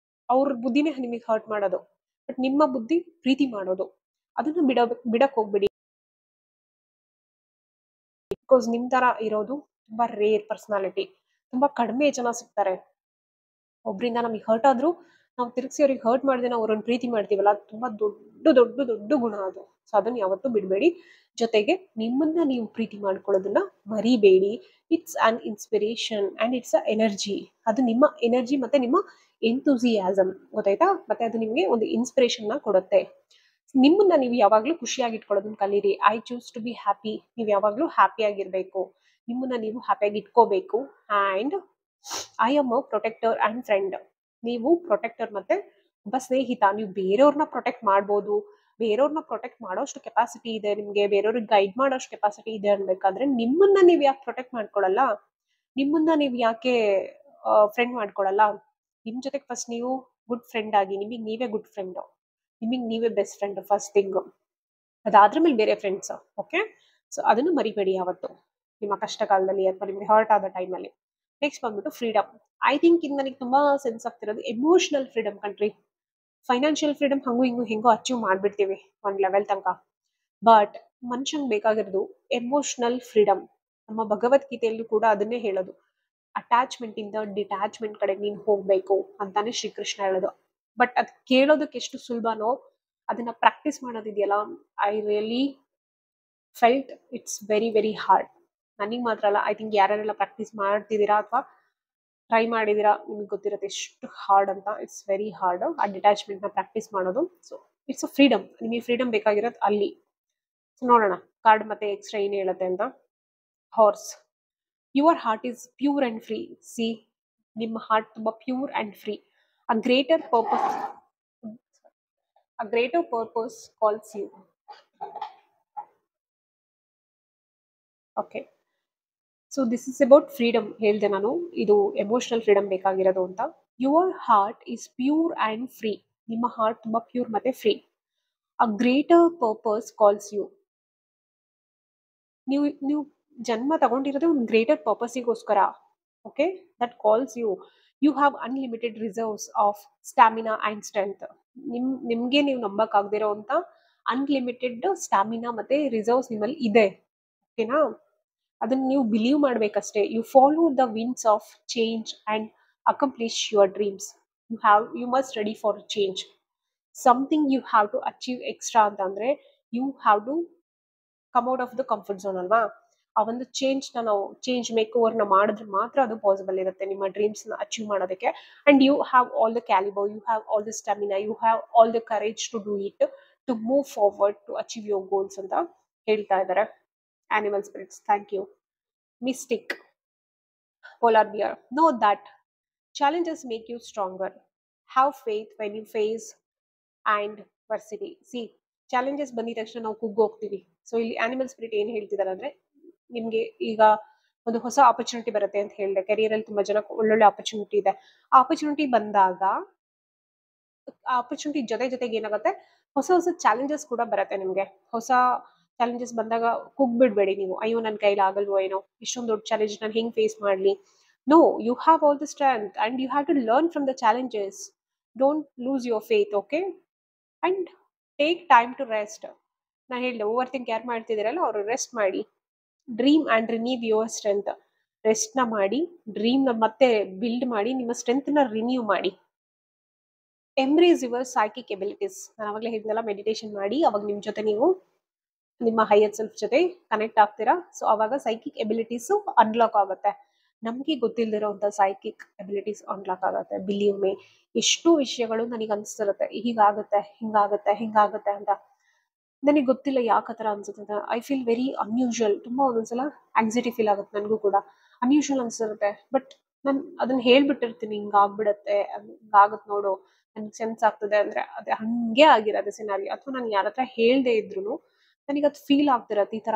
[SPEAKER 1] ಅವ್ರ ಬುದ್ಧಿನೇ ನಿಮಗೆ ಹರ್ಟ್ ಮಾಡೋದು, ಬಟ್ ನಿಮ್ಮ ಬುದ್ಧಿ ಪ್ರೀತಿ ಮಾಡೋದು. ಅದನ್ನ ಬಿಡಕ್ ಹೋಗ್ಬೇಡಿ. ಬಿಕಾಸ್ ನಿಮ್ ತರ ಇರೋದು ತುಂಬಾ ರೇರ್ ಪರ್ಸನಾಲಿಟಿ. ತುಂಬಾ ಕಡಿಮೆ ಜನ ಸಿಗ್ತಾರೆ. ಒಬ್ರಿಂದ ನಮಗೆ ಹರ್ಟ್ ಆದ್ರೂ ನಾವು ತಿರುಗಿಸಿ ಅವ್ರಿಗೆ ಹರ್ಟ್ ಮಾಡಿದೆ ನಾವು ಅವ್ರನ್ನ ಪ್ರೀತಿ ಮಾಡ್ತೀವಲ್ಲ, ಅದು ತುಂಬಾ ದೊಡ್ಡ ದೊಡ್ಡ ದೊಡ್ಡ ಗುಣ ಅದು. ಸೊ ಅದನ್ನ ಯಾವತ್ತೂ ಬಿಡಬೇಡಿ. ಜೊತೆಗೆ ನಿಮ್ಮನ್ನ ನೀವು ಪ್ರೀತಿ ಮಾಡ್ಕೊಳ್ಳೋದನ್ನ ಮರಿಬೇಡಿ. It's an inspiration and it's a energy. ಅದು ನಿಮ್ಮ ಎನರ್ಜಿ ಮತ್ತೆ ನಿಮ್ಮ ಎಂತೂಸಿಯಾಸಮ್, ಗೊತ್ತಾಯ್ತಾ? ಮತ್ತೆ ಅದು ನಿಮ್ಗೆ ಒಂದು ಇನ್ಸ್ಪಿರೇಷನ್ ನ ಕೊಡುತ್ತೆ. ನಿಮ್ಮನ್ನ ನೀವು ಯಾವಾಗ್ಲೂ ಖುಷಿಯಾಗಿ ಇಟ್ಕೊಳ್ಳೋದನ್ನ ಕಲೀರಿ. I choose to be happy. ನೀವು ಯಾವಾಗ್ಲೂ ಹ್ಯಾಪಿ ಆಗಿರ್ಬೇಕು, ನಿಮ್ಮನ್ನ ನೀವು ಹ್ಯಾಪಿಯಾಗಿ ಇಟ್ಕೋಬೇಕು. And I am a protector and friend. ನೀವು ಪ್ರೊಟೆಕ್ಟರ್ ಮತ್ತೆ ಒಬ್ಬ ಸ್ನೇಹಿತ. ನೀವು ಬೇರೆಯವ್ರನ್ನ ಪ್ರೊಟೆಕ್ಟ್ ಮಾಡ್ಬೋದು, ಬೇರೆಯವ್ರನ್ನ ಪ್ರೊಟೆಕ್ಟ್ ಮಾಡೋಷ್ಟು ಕೆಪಾಸಿಟಿ ಇದೆ ನಿಮ್ಗೆ, ಬೇರೆಯವ್ರಿಗೆ ಗೈಡ್ ಮಾಡೋಷ್ಟು ಕೆಪಾಸಿಟಿ ಇದೆ ಅನ್ಬೇಕಾದ್ರೆ ನಿಮ್ಮನ್ನ ನೀವು ಯಾಕೆ ಪ್ರೊಟೆಕ್ಟ್ ಮಾಡ್ಕೊಳಲ್ಲ? ನಿಮ್ಮನ್ನ ನೀವು ಯಾಕೆ ಫ್ರೆಂಡ್ ಮಾಡ್ಕೊಳಲ್ಲ? ನಿಮ್ ಜೊತೆಗೆ ಫಸ್ಟ್ ನೀವು ಗುಡ್ ಫ್ರೆಂಡ್ ಆಗಿ, ನಿಮಗೆ ನೀವೇ ಗುಡ್ ಫ್ರೆಂಡ್, ನಿಮಗೆ ನೀವೇ ಬೆಸ್ಟ್ ಫ್ರೆಂಡ್ ಫಸ್ಟ್ ಥಿಂಗ್. ಅದಾದ್ರ ಮೇಲೆ ಬೇರೆ ಫ್ರೆಂಡ್ಸ್. ಓಕೆ, ಸೊ ಅದನ್ನು ಮರಿಬೇಡಿ ಯಾವತ್ತು ನಿಮ್ಮ ಕಷ್ಟ ಕಾಲದಲ್ಲಿ ಅಥವಾ ನಿಮ್ಗೆ ಹರ್ಟ್ ಆದ ಟೈಮಲ್ಲಿ. ನೆಕ್ಸ್ಟ್ ಬಂದ್ಬಿಟ್ಟು ಫ್ರೀಡಮ್. ಐ ಥಿಂಕ್ ಇದು ನನಗೆ ತುಂಬಾ ಸೆನ್ಸ್ ಆಗ್ತಿರೋದು emotional freedom country. Financial freedom ಹಂಗೂ ಹಿಂಗೂ ಹೆಂಗೋ ಅಚೀವ್ ಮಾಡ್ಬಿಡ್ತೀವಿ ಒಂದ್ ಲೆವೆಲ್ ತನಕ. ಬಟ್ ಮನುಷ್ಯಂಗೆ ಬೇಕಾಗಿರೋದು ಎಮೋಷನಲ್ ಫ್ರೀಡಮ್. ನಮ್ಮ ಭಗವದ್ಗೀತೆಯಲ್ಲೂ ಕೂಡ ಅದನ್ನೇ ಹೇಳೋದು. ಅಟ್ಯಾಚ್ಮೆಂಟ್ ಇಂದ ಡಿಟ್ಯಾಚ್ಮೆಂಟ್ ಕಡೆ ನೀನ್ ಹೋಗ್ಬೇಕು ಅಂತಾನೆ ಶ್ರೀಕೃಷ್ಣ ಹೇಳೋದು. ಬಟ್ ಅದ್ ಕೇಳೋದಕ್ಕೆ ಎಷ್ಟು ಸುಲಭನೋ ಅದನ್ನ ಪ್ರಾಕ್ಟೀಸ್ ಮಾಡೋದಿದೆಯಲ್ಲ, I really felt it's very very hard. ನನಗೆ ಮಾತ್ರ ಅಲ್ಲ, ಐ ಥಿಂಕ್ ಯಾರೆಲ್ಲ ಪ್ರಾಕ್ಟೀಸ್ ಮಾಡ್ತಿದ್ದೀರಾ ಅಥವಾ ಟ್ರೈ ಮಾಡಿದೀರಾ ನಿಮ್ಗೆ ಗೊತ್ತಿರುತ್ತೆ ಎಷ್ಟು ಹಾರ್ಡ್ ಅಂತ. ಇಟ್ಸ್ ವೆರಿ ಹಾರ್ಡ್ ಆ ಡಿಟ್ಯಾಚ್ಮೆಂಟ್ ನ ಪ್ರಾಕ್ಟೀಸ್ ಮಾಡೋದು. So it's a freedom. ನಿಮಗೆ ಫ್ರೀಡಮ್ ಬೇಕಾಗಿರೋದು ಅಲ್ಲಿ. ಸೊ ನೋಡೋಣ ಕಾರ್ಡ್ ಮತ್ತೆ ಎಕ್ಸ್ಟ್ರಾ ಏನ್ ಹೇಳುತ್ತೆ ಅಂತ. Horse. Your heart is pure and free. See, ನಿಮ್ಮ ಹಾರ್ಟ್ ತುಂಬಾ pure and free. A greater purpose calls you. Okay, so this is about freedom. ಹೇಳ್ದೆ ನಾನು ಇದು ಎಮೋಷನಲ್ ಫ್ರೀಡಮ್ ಬೇಕಾಗಿರೋದು ಅಂತ. Your heart is pure and free. ನಿಮ್ಮ heart ತುಂಬಾ pure ಮತ್ತೆ free. A greater purpose calls you. ನೀವು ಜನ್ಮ ತಗೊಂಡಿರೋದೇ ಒಂದು ಗ್ರೇಟರ್ ಪರ್ಪಸ್ಗೋಸ್ಕರ. Okay, that calls you. You have unlimited reserves of stamina and strength. ನಿಮ್ಗೆ ನೀವು ನಂಬಕ್ ಆಗದಿರೋ ಅಂತ ಅನ್ಲಿಮಿಟೆಡ್ ಸ್ಟಾಮಿನಾ ಮತ್ತೆ ರಿಸರ್ವ್ಸ್ ನಿಮ್ಮಲ್ಲಿ ಇದೆ. ಓಕೆನಾ? ಅದನ್ನ ನೀವು ಬಿಲೀವ್ ಮಾಡ್ಬೇಕಷ್ಟೇ. You follow the winds of change and accomplish your dreams. You must ready for change. Something you have to achieve extra ಅಂತಂದ್ರೆ you have to come out of the comfort zone ಅಲ್ವಾ? ಆ ಒಂದು change make over ನ ಮಾಡಿದ್ರೆ ಮಾತ್ರ ಅದು possible ಇರುತ್ತೆ ನಿಮ್ಮ ಡ್ರೀಮ್ಸ್ ನ ಅಚೀವ್ ಮಾಡೋದಕ್ಕೆ. And you have all the calibre, you have all the stamina, you have all the courage to do it, to move forward to achieve your goals ಅಂತ ಹೇಳ್ತಾ ಇದ್ದಾರೆ animal spirits. Thank you. Mystic. Polar bear. Know that challenges make you stronger. Have faith when you face and adversity. See, challenges ಬಂದಿದ ತಕ್ಷಣ ನಾವು ಕುಗ್ಗು ಹೋಗ್ತೀವಿ. So ಇಲ್ಲಿ animal spirit ಏನ್ ಹೇಳ್ತಿದ್ದಾರೆ ಅಂದ್ರೆ, ನಿಮ್ಗೆ ಈಗ ಒಂದು ಹೊಸ ಆಪರ್ಚುನಿಟಿ ಬರುತ್ತೆ ಅಂತ ಹೇಳಿದೆ. ಕೆರಿಯರ್ ಅಲ್ಲಿ ತುಂಬಾ ಜನ ಒಳ್ಳೊಳ್ಳೆ ಆಪರ್ಚುನಿಟಿ ಇದೆ. ಆ ಆಪರ್ಚುನಿಟಿ ಬಂದಾಗ ಆ ಆಪರ್ಚುನಿಟಿ ಜೊತೆಗೆ ಏನಾಗುತ್ತೆ, ಹೊಸ ಹೊಸ ಚಾಲೆಂಜಸ್ ಕೂಡ ಬರುತ್ತೆ ನಿಮ್ಗೆ. ಹೊಸ ಚಾಲೆಂಜಸ್ ಬಂದಾಗ ಕುಗ್ಬಿಡ್ಬೇಡಿ ನೀವು. ಅಯ್ಯೋ ನನ್ನ ಕೈಲಿ ಆಗಲ್ವೋ ಏನೋ, ಇಷ್ಟೊಂದು ದೊಡ್ಡ ಚಾಲೆಂಜ್ ನಾನು ಹೆಂಗ್ ಫೇಸ್ ಮಾಡ್ಲಿ. No, you have all the strength and you have to learn from the challenges. Don't lose your faith. Okay, and take time to rest. ನಾನು ಹೇಳಿದೆ, ಓವರ್ ಥಿಂಕ್ ಯಾರು ಮಾಡ್ತಿದ್ದೀರಲ್ಲ ಅವರು ರೆಸ್ಟ್ ಮಾಡಿ. Dream and renew your strength. ರೆಸ್ಟ್ನ ಮಾಡಿ, ಡ್ರೀಮ್ನ ಮತ್ತೆ ಬಿಲ್ಡ್ ಮಾಡಿ, ನಿಮ್ಮ ಸ್ಟ್ರೆಂತ್ನ ರಿನ್ಯೂ ಮಾಡಿ. Embrace your psychic abilities. ನಾನು ಅವಾಗಲೇ ಹೇಳಿದ್ನಲ್ಲ, ಮೆಡಿಟೇಷನ್ ಮಾಡಿ, ಅವಾಗ ನಿಮ್ಮ ಜೊತೆ ನೀವು ನಿಮ್ಮ ಹೈಯರ್ ಸೆಲ್ಫ್ ಜೊತೆ ಕನೆಕ್ಟ್ ಆಗ್ತೀರಾ. ಸೊ ಅವಾಗ ಸೈಕಿಕ್ ಎಬಿಲಿಟೀಸು ಅನ್ಲಾಕ್ ಆಗುತ್ತೆ. ನಮಗೆ ಗೊತ್ತಿಲ್ಲದಿರೋಂಥ ಸೈಕಿಕ್ ಎಬಿಲಿಟೀಸ್ ಅನ್ಲಾಕ್ ಆಗುತ್ತೆ. ಬಿಲೀವ್ ಮೀ, ಎಷ್ಟು ವಿಷಯಗಳು ನನಗೆ ಅನಿಸ್ತಿರುತ್ತೆ, ಹೀಗಾಗುತ್ತೆ, ಹಿಂಗಾಗುತ್ತೆ ಅಂತ. ನನಗೆ ಗೊತ್ತಿಲ್ಲ ಯಾಕೆ ಆ ಥರ ಅನ್ಸುತ್ತೆ ಅಂತ. I feel very unusual. ತುಂಬ ಒಂದೊಂದ್ಸಲ ಆಂಗ್ಸೈಟಿ ಫೀಲ್ ಆಗುತ್ತೆ ನನಗೂ ಕೂಡ. ಅನ್ಯೂಶುವಲ್ ಅನ್ಸಿರುತ್ತೆ. ಬಟ್ ನಾನು ಅದನ್ನ ಹೇಳ್ಬಿಟ್ಟಿರ್ತೀನಿ, ಹಿಂಗಾಗ್ಬಿಡತ್ತೆ, ಹಿಂಗಾಗುತ್ತೆ ನೋಡು, ನನಗೆ ಸೆನ್ಸ್ ಆಗ್ತದೆ ಅಂದ್ರೆ ಅದೇ ಹಂಗೆ ಆಗಿರೋದು ಸಿನಾರಿ. ಅಥವಾ ನಾನು ಯಾರ ಹತ್ರ ಹೇಳ್ದೆ ಇದ್ರು ನನಗೆ ಅದು ಫೀಲ್ ಆಗ್ತಿರತ್ತೆ, ಈ ತರ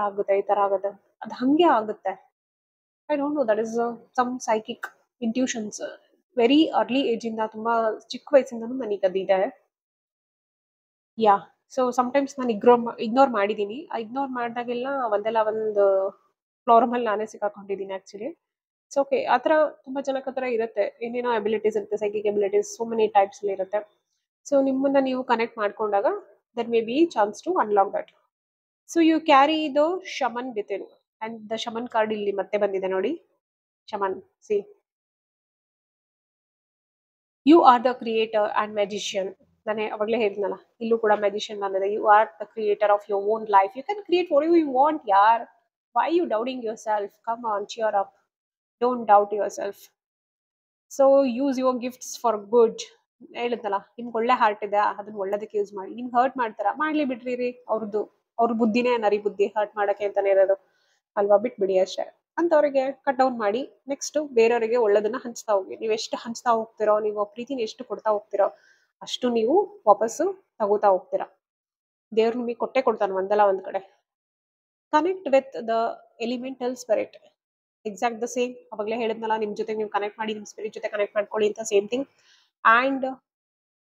[SPEAKER 1] ಆಗುತ್ತೆ. ಅದು ಹಂಗೆ ಆಗುತ್ತೆ. I don't know, that is some psychic intuitions. Very early age ಇಂದ, ತುಂಬಾ ಚಿಕ್ಕ ವಯಸ್ಸಿಂದನೂ ನನಗೆ ಅದಿದೆ. ಯಾ, ಸೊ ಸಮ್ಟೈಮ್ಸ್ ನಾನು ಇಗ್ನೋರ್ ಮಾಡಿದ್ದೀನಿ. ಇಗ್ನೋರ್ ಮಾಡಿದಾಗೆಲ್ಲ ಒಂದಲ್ಲ ಒಂದು ಫ್ಲೋರಮಲ್ಲಿ ನಾನೇ ಸಿಕ್ಕಾಕೊಂಡಿದ್ದೀನಿ ಆಕ್ಚುಲಿ. ಸೊ ಓಕೆ, ಆ ಥರ ತುಂಬ ಜನಕ್ಕೆ ಆ ಥರ ಇರುತ್ತೆ, ಏನೇನೋ ಎಬಿಲಿಟೀಸ್ ಇರುತ್ತೆ, psychic abilities so many types ಅಲ್ಲಿ ಇರುತ್ತೆ. ಸೊ ನಿಮ್ಮನ್ನ ನೀವು ಕನೆಕ್ಟ್ ಮಾಡ್ಕೊಂಡಾಗ there may be chance to unlock that. So you carry the shaman within, and the shaman card ಇಲ್ಲಿ ಮತ್ತೆ ಬಂದಿದೆ ನೋಡಿ. Shaman, see, you are the creator and magician. ನಾನೇ ಅವಾಗಲೇ ಹೇಳಿದ್ನಲ್ಲ, ಇಲ್ಲೂ ಕೂಡ ಮ್ಯಾಜಿಷಿಯನ್ ಬಂದಿದೆ. You are the creator of your own life. You can create what you want ಯಾರ್. Why you doubting your self? Come on, cheer up, don't doubt your self. So use your gifts for good. ಹೇಳಿದ್ನಲ್ಲ, ನಿಮ್ಗೆ ಒಳ್ಳೆ heart ಇದೆ, ಅದನ್ನ ಒಳ್ಳೇದಕ್ಕೆ use ಮಾಡಿ. ನಿಮ್ಗೆ hurt ಮಾಡ್ತಾರ, ಮಾಡ್ಲಿ ಬಿಡ್ರಿ, ಅವ್ರ ಬುದ್ಧಿನೇ ನರಿ ಬುದ್ಧಿ, ಹರ್ಟ್ ಮಾಡಕ್ಕೆ ಅಂತಾನೆ ಇರೋದು ಅಲ್ವಾ, ಬಿಟ್ಬಿಡಿ ಅಷ್ಟೇ. ಅಂತವ್ರಿಗೆ ಕಟ್ ಡೌನ್ ಮಾಡಿ, ನೆಕ್ಸ್ಟ್ ಬೇರೆಯವರಿಗೆ ಒಳ್ಳೇದನ್ನ ಹಂಚ್ತಾ ಹೋಗಿ. ನೀವು ಎಷ್ಟು ಹಂಚ್ತಾ ಹೋಗ್ತಿರೋ, ನೀವು ಪ್ರೀತಿನ ಎಷ್ಟು ಕೊಡ್ತಾ ಹೋಗ್ತಿರೋ, ಅಷ್ಟು ನೀವು ವಾಪಸ್ಸು ತಗೋತಾ ಹೋಗ್ತೀರಾ. ದೇವ್ರು ನಿಮಗೆ ಕೊಟ್ಟೆ ಕೊಡ್ತಾನೆ ಒಂದಲ್ಲ ಒಂದ್ ಕಡೆ. Connect with the elemental spirit. Exact the same. ಅವಾಗಲೇ ಹೇಳಿದ್ನಲ್ಲ, ನಿಮ್ ಜೊತೆ ನೀವು ಕನೆಕ್ಟ್ ಮಾಡಿ, ನಿಮ್ ಸ್ಪಿರಿಟ್ ಜೊತೆ ಕನೆಕ್ಟ್ ಮಾಡ್ಕೊಳ್ಳಿ ಅಂತ, same thing. And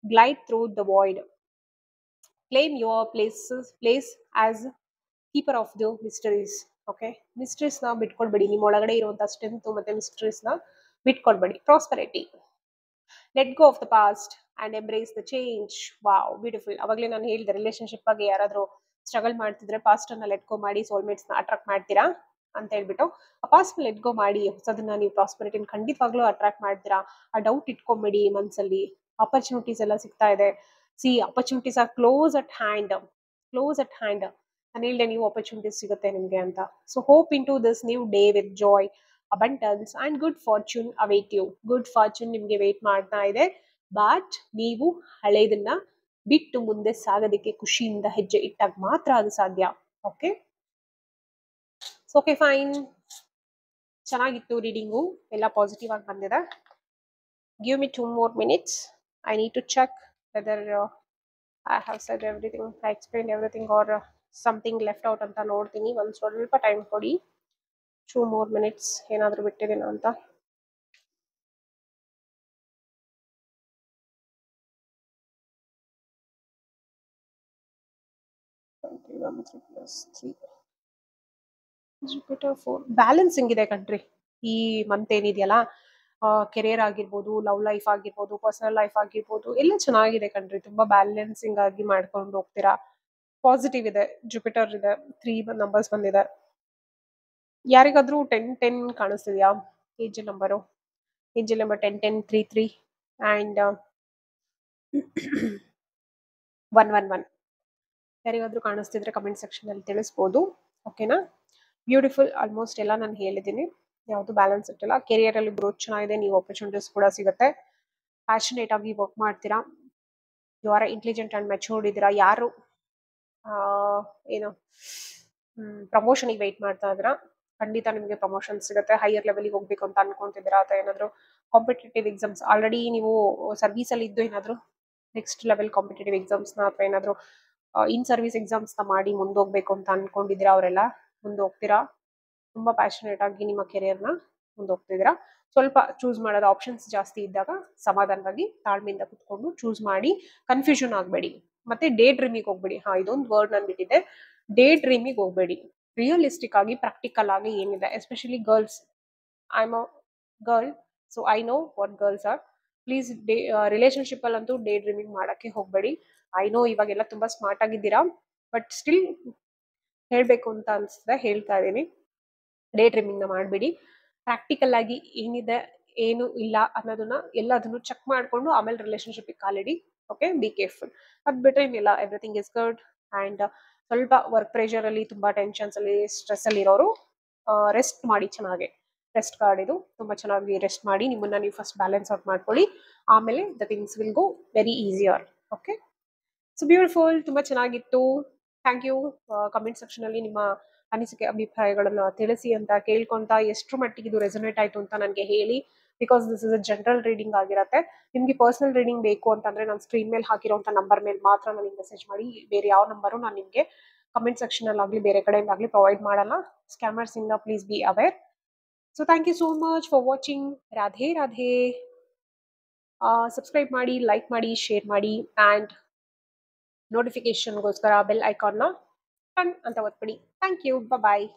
[SPEAKER 1] glide through the void. Claim your place as keeper of the mysteries. Okay, ಮಿಸ್ಟ್ರೀಸ್ನ ಬಿಟ್ಕೊಡ್ಬೇಡಿ. ನಿಮ್ಮ ಒಳಗಡೆ ಇರುವಂತಹ ಸ್ಟ್ರೆಂತ್ ಮತ್ತೆ ಮಿಸ್ಟ್ರೀಸ್ನ ಬಿಟ್ಕೊಡ್ಬೇಡಿ. Prosperity. Let go of the past and embrace the change. Wow, beautiful. ಅವಾಗಲೇ ನಾನು ಹೇಳಿದೆ, ರಿಲೇಶನ್ಶಿಪ್ ಬಗ್ಗೆ ಯಾರಾದರೂ ಸ್ಟ್ರಗಲ್ ಮಾಡ್ತಿದ್ರೆ ಪಾಸ್ಟ್ ಅನ್ನ ಲೆಟ್ ಗೋ ಮಾಡಿ ಸೋಲ್ಮೇಟ್ಸ್ನ ಅಟ್ರಾಕ್ಟ್ ಮಾಡ್ತೀರಾ ಅಂತ ಹೇಳ್ಬಿಟ್ಟು, ಆ ಪಾಸ್ಟ್ ಲೆಟ್ ಗೋ ಮಾಡಿ ಹೊಸದನ್ನ ನೀವು ಪ್ರಾಸ್ಪರಿಟಿನ ಖಂಡಿತವಾಗ್ಲೂ ಅಟ್ರಾಕ್ಟ್ ಮಾಡ್ತೀರಾ. ಆ ಡೌಟ್ ಇಟ್ಕೊಂಬೇಡಿ ಮನ್ಸಲ್ಲಿ. ಆಪರ್ಚುನಿಟೀಸ್ ಎಲ್ಲ ಸಿಗ್ತಾ ಇದೆ. See, opportunities are close at hand. ನಾನು ಹೇಳಿದೆ, ನೀವು ಆಪರ್ಚುನಿಟೀಸ್ ಸಿಗುತ್ತೆ ನಿಮ್ಗೆ ಅಂತ. So hope into this new day with joy, abundance and good fortune await you. Good fortune ನಿಮ್ಗೆ ವೇಟ್ ಮಾಡ್ತಾ ಇದೆ. ಬಟ್ ನೀವು ಹಳೇದನ್ನ ಬಿಟ್ಟು ಮುಂದೆ ಸಾಗೋದಕ್ಕೆ ಖುಷಿಯಿಂದ ಹೆಜ್ಜೆ ಇಟ್ಟಾಗ ಮಾತ್ರ ಅದು ಸಾಧ್ಯ. Okay, okay, fine. ಚೆನ್ನಾಗಿತ್ತು ರೀಡಿಂಗು, ಎಲ್ಲ ಪಾಸಿಟಿವ್ ಆಗಿ ಬಂದಿದೆ. Give me 2 more minutes. I need to check whether I have said everything, I explained everything, or something left out ಅಂತ ನೋಡ್ತೀನಿ. ಒಂದು ಸ್ವಲ್ಪ ಟೈಮ್ ಕೊಡಿ. 2 more minutes. ಏನಾದರೂ ಬಿಟ್ಟಿದ್ದೀನಾ ಅಂತ. ಬ್ಯಾಲೆನ್ಸಿಂಗ್ ಇದೆ ಕಣ್ರಿ ಈ ಮಂತ್ ಏನಿದೆಯಲ್ಲ. ಕೆರಿಯರ್ ಆಗಿರ್ಬೋದು, ಲವ್ ಲೈಫ್ ಆಗಿರ್ಬೋದು, ಪರ್ಸನಲ್ ಲೈಫ್ ಆಗಿರ್ಬೋದು, ಎಲ್ಲ ಚೆನ್ನಾಗಿದೆ ಕಣ್ರಿ. ತುಂಬಾ ಬ್ಯಾಲೆನ್ಸಿಂಗ್ ಆಗಿ ಮಾಡ್ಕೊಂಡು ಹೋಗ್ತೀರಾ. ಪಾಸಿಟಿವ್ ಇದೆ. ಜುಪಿಟರ್ ಇದೆ. 3 ನಂಬರ್ಸ್ ಬಂದಿದೆ. ಯಾರಿಗಾದ್ರೂ 10-10 ಕಾಣಿಸ್ತಿದ್ಯಾ? Angel number 10-10-33 and 111. ಯಾರಿಗಾದ್ರೂ ಕಾಣಿಸ್ತಿದ್ರೆ ಕಮೆಂಟ್ ಸೆಕ್ಷನ್ ಅಲ್ಲಿ ತಿಳಿಸ್ಬೋದು. ಓಕೆನಾ? ಬ್ಯೂಟಿಫುಲ್. ಆಲ್ಮೋಸ್ಟ್ ಎಲ್ಲ ನಾನು ಹೇಳಿದ್ದೀನಿ, ಯಾವುದು ಬ್ಯಾಲೆನ್ಸ್ ಇಟ್ಟಿಲ್ಲ. ಕೆರಿಯರ್ ಅಲ್ಲಿ ಗ್ರೋತ್ ಚೆನ್ನಾಗಿದೆ, ನೀವು ಆಪರ್ಚುನಿಟೀಸ್ ಕೂಡ ಸಿಗುತ್ತೆ. ಪ್ಯಾಷನೇಟ್ ಆಗಿ ವರ್ಕ್ ಮಾಡ್ತೀರಾ. You are intelligent and matured ಇದ್ದೀರಾ. ಯಾರು ಏನು ಪ್ರಮೋಷನ್ಗೆ ವೆಯ್ಟ್ ಮಾಡ್ತಾ ಇದ್ದೀರಾ, ಖಂಡಿತ ನಿಮಗೆ ಪ್ರಮೋಷನ್ ಸಿಗುತ್ತೆ. ಹೈಯರ್ ಲೆವೆಲ್ಗೆ ಹೋಗ್ಬೇಕು ಅಂತ ಅನ್ಕೊಂತಿದ್ದೀರಾ, ಅಥವಾ ಏನಾದರೂ ಕಾಂಪಿಟೇಟಿವ್ ಎಕ್ಸಾಮ್ಸ್ ಆಲ್ರೆಡಿ ನೀವು ಸರ್ವಿಸ್ ಅಲ್ಲಿ ಇದ್ದು ಏನಾದರೂ ನೆಕ್ಸ್ಟ್ ಲೆವೆಲ್ ಕಾಂಪಿಟೇಟಿವ್ ಎಕ್ಸಾಮ್ಸ್ನ ಅಥವಾ ಏನಾದರೂ ಇನ್ ಸರ್ವಿಸ್ ಎಕ್ಸಾಮ್ಸ್ನ ಮಾಡಿ ಮುಂದೋಗ್ಬೇಕು ಅಂತ ಅನ್ಕೊಂಡಿದ್ದೀರಾ, ಅವರೆಲ್ಲ ಮುಂದೋಗ್ತೀರಾ. ತುಂಬಾ ಪ್ಯಾಷನೇಟ್ ಆಗಿ ನಿಮ್ಮ ಕೆರಿಯರ್ನ ಮುಂದೋಗ್ತಿದ್ದೀರಾ. ಸ್ವಲ್ಪ ಚೂಸ್ ಮಾಡೋದು ಆಪ್ಷನ್ಸ್ ಜಾಸ್ತಿ ಇದ್ದಾಗ ಸಮಾಧಾನವಾಗಿ ತಾಳ್ಮೆಯಿಂದ ಕುತ್ಕೊಂಡು ಚೂಸ್ ಮಾಡಿ. ಕನ್ಫ್ಯೂಷನ್ ಆಗಬೇಡಿ. ಮತ್ತೆ ಡೇ ಡ್ರೀಮಿಗೆ ಹೋಗ್ಬೇಡಿ. ಇದೊಂದು ವರ್ಡ್ ನಾನು ಬಿಟ್ಟಿದ್ದೆ. ಡೇ ಡ್ರೀಮಿಗೆ ಹೋಗ್ಬೇಡಿ. ರಿಯಲಿಸ್ಟಿಕ್ ಆಗಿ, ಪ್ರಾಕ್ಟಿಕಲ್ ಆಗಿ ಏನಿದೆ, especially girls. I am a girl, so I know what girls are. Please relationship ಅಲ್ಲಂತೂ ಡೇ ಡ್ರೀಮಿಂಗ್ ಮಾಡಕ್ಕೆ ಹೋಗ್ಬೇಡಿ. ಐ ನೋ ಇವಾಗೆಲ್ಲ ತುಂಬಾ ಸ್ಮಾರ್ಟ್ ಆಗಿದ್ದೀರಾ, ಬಟ್ ಸ್ಟಿಲ್ ಹೇಳ್ಬೇಕು ಅಂತ ಅನ್ಸ್ತದೆ, ಹೇಳ್ತಾ ಇದೀನಿ. ಡೇ ಡ್ರೀಮಿಂಗ್ ನ ಮಾಡಬೇಡಿ. ಪ್ರಾಕ್ಟಿಕಲ್ ಆಗಿ ಏನಿದೆ ಏನು ಇಲ್ಲ ಅನ್ನೋದನ್ನ ಎಲ್ಲದನ್ನು ಚೆಕ್ ಮಾಡ್ಕೊಂಡು ಆಮೇಲೆ ರಿಲೇಶನ್ಶಿಪ್ ಕಾಲಿಡಿ. Okay, be careful. ಅದ್ ಬಿಟ್ರೆ ಇನ್ನಿಲ್ಲ, ಎವ್ರಿಥಿಂಗ್ ಇಸ್ ಗುಡ್. ಅಂಡ್ ಸ್ವಲ್ಪ ವರ್ಕ್ ಪ್ರೆಷರ್ ಅಲ್ಲಿ, ತುಂಬಾ ಟೆನ್ಷನ್ಸ್ ಅಲ್ಲಿ, ಸ್ಟ್ರೆಸ್ ಅಲ್ಲಿ ಇರೋರು ರೆಸ್ಟ್ ಮಾಡಿ, ಚೆನ್ನಾಗಿ ರೆಸ್ಟ್ ಕಾರ್ಡ್ ಇದು, ತುಂಬಾ ಚೆನ್ನಾಗಿ ರೆಸ್ಟ್ ಮಾಡಿ ನಿಮ್ಮನ್ನ ನೀವು ಫಸ್ಟ್ ಬ್ಯಾಲೆನ್ಸ್ ಔಟ್ ಮಾಡ್ಕೊಳ್ಳಿ. ಆಮೇಲೆ the things will go very easier. Okay, so beautiful, ತುಂಬಾ ಚೆನ್ನಾಗಿತ್ತು. Thank you. ಕಮೆಂಟ್ ಸೆಕ್ಷನ್ ಅಲ್ಲಿ ನಿಮ್ಮ ಅನಿಸಿಕೆ ಅಭಿಪ್ರಾಯಗಳನ್ನ ತಿಳಿಸಿ ಅಂತ ಕೇಳ್ಕೊಂತ, ಎಷ್ಟರ ಮಟ್ಟಿಗೆ ಇದು ರೆಸೊನೇಟ್ ಆಯ್ತು ಅಂತ ನನಗೆ ಹೇಳಿ. Because this is a general reading ಆಗಿರತ್ತೆ. ನಿಮ್ಗೆ ಪರ್ಸನಲ್ ರೀಡಿಂಗ್ ಬೇಕು ಅಂತಂದ್ರೆ ನಾನು ಸ್ಕ್ರೀನ್ ಮೇಲೆ ಹಾಕಿರೋಂಥ ನಂಬರ್ ಮೇಲೆ ಮಾತ್ರ ನನಗೆ ಮೆಸೇಜ್ ಮಾಡಿ. ಬೇರೆ ಯಾವ ನಂಬರು ನಾನು ನಿಮಗೆ ಕಮೆಂಟ್ ಸೆಕ್ಷನ್ ಅಲ್ಲಿ ಆಗಲಿ ಬೇರೆ ಕಡೆಯಿಂದಾಗಲಿ ಪ್ರೊವೈಡ್ ಮಾಡಲ್ಲ. ಸ್ಕ್ಯಾಮರ್ಸ್ ಇಂದ please be aware. So thank you so much for watching. Radhe Radhe. Subscribe ಮಾಡಿ, ಲೈಕ್ ಮಾಡಿ, ಶೇರ್ ಮಾಡಿ, ಆ್ಯಂಡ್ ನೋಟಿಫಿಕೇಶನ್ಗೋಸ್ಕರ ಬೆಲ್ ಐಕಾನ್ನ ಟನ್ ಅಂತ ಒತ್ಬಿಡಿ. Thank you. ಬಾಯ್.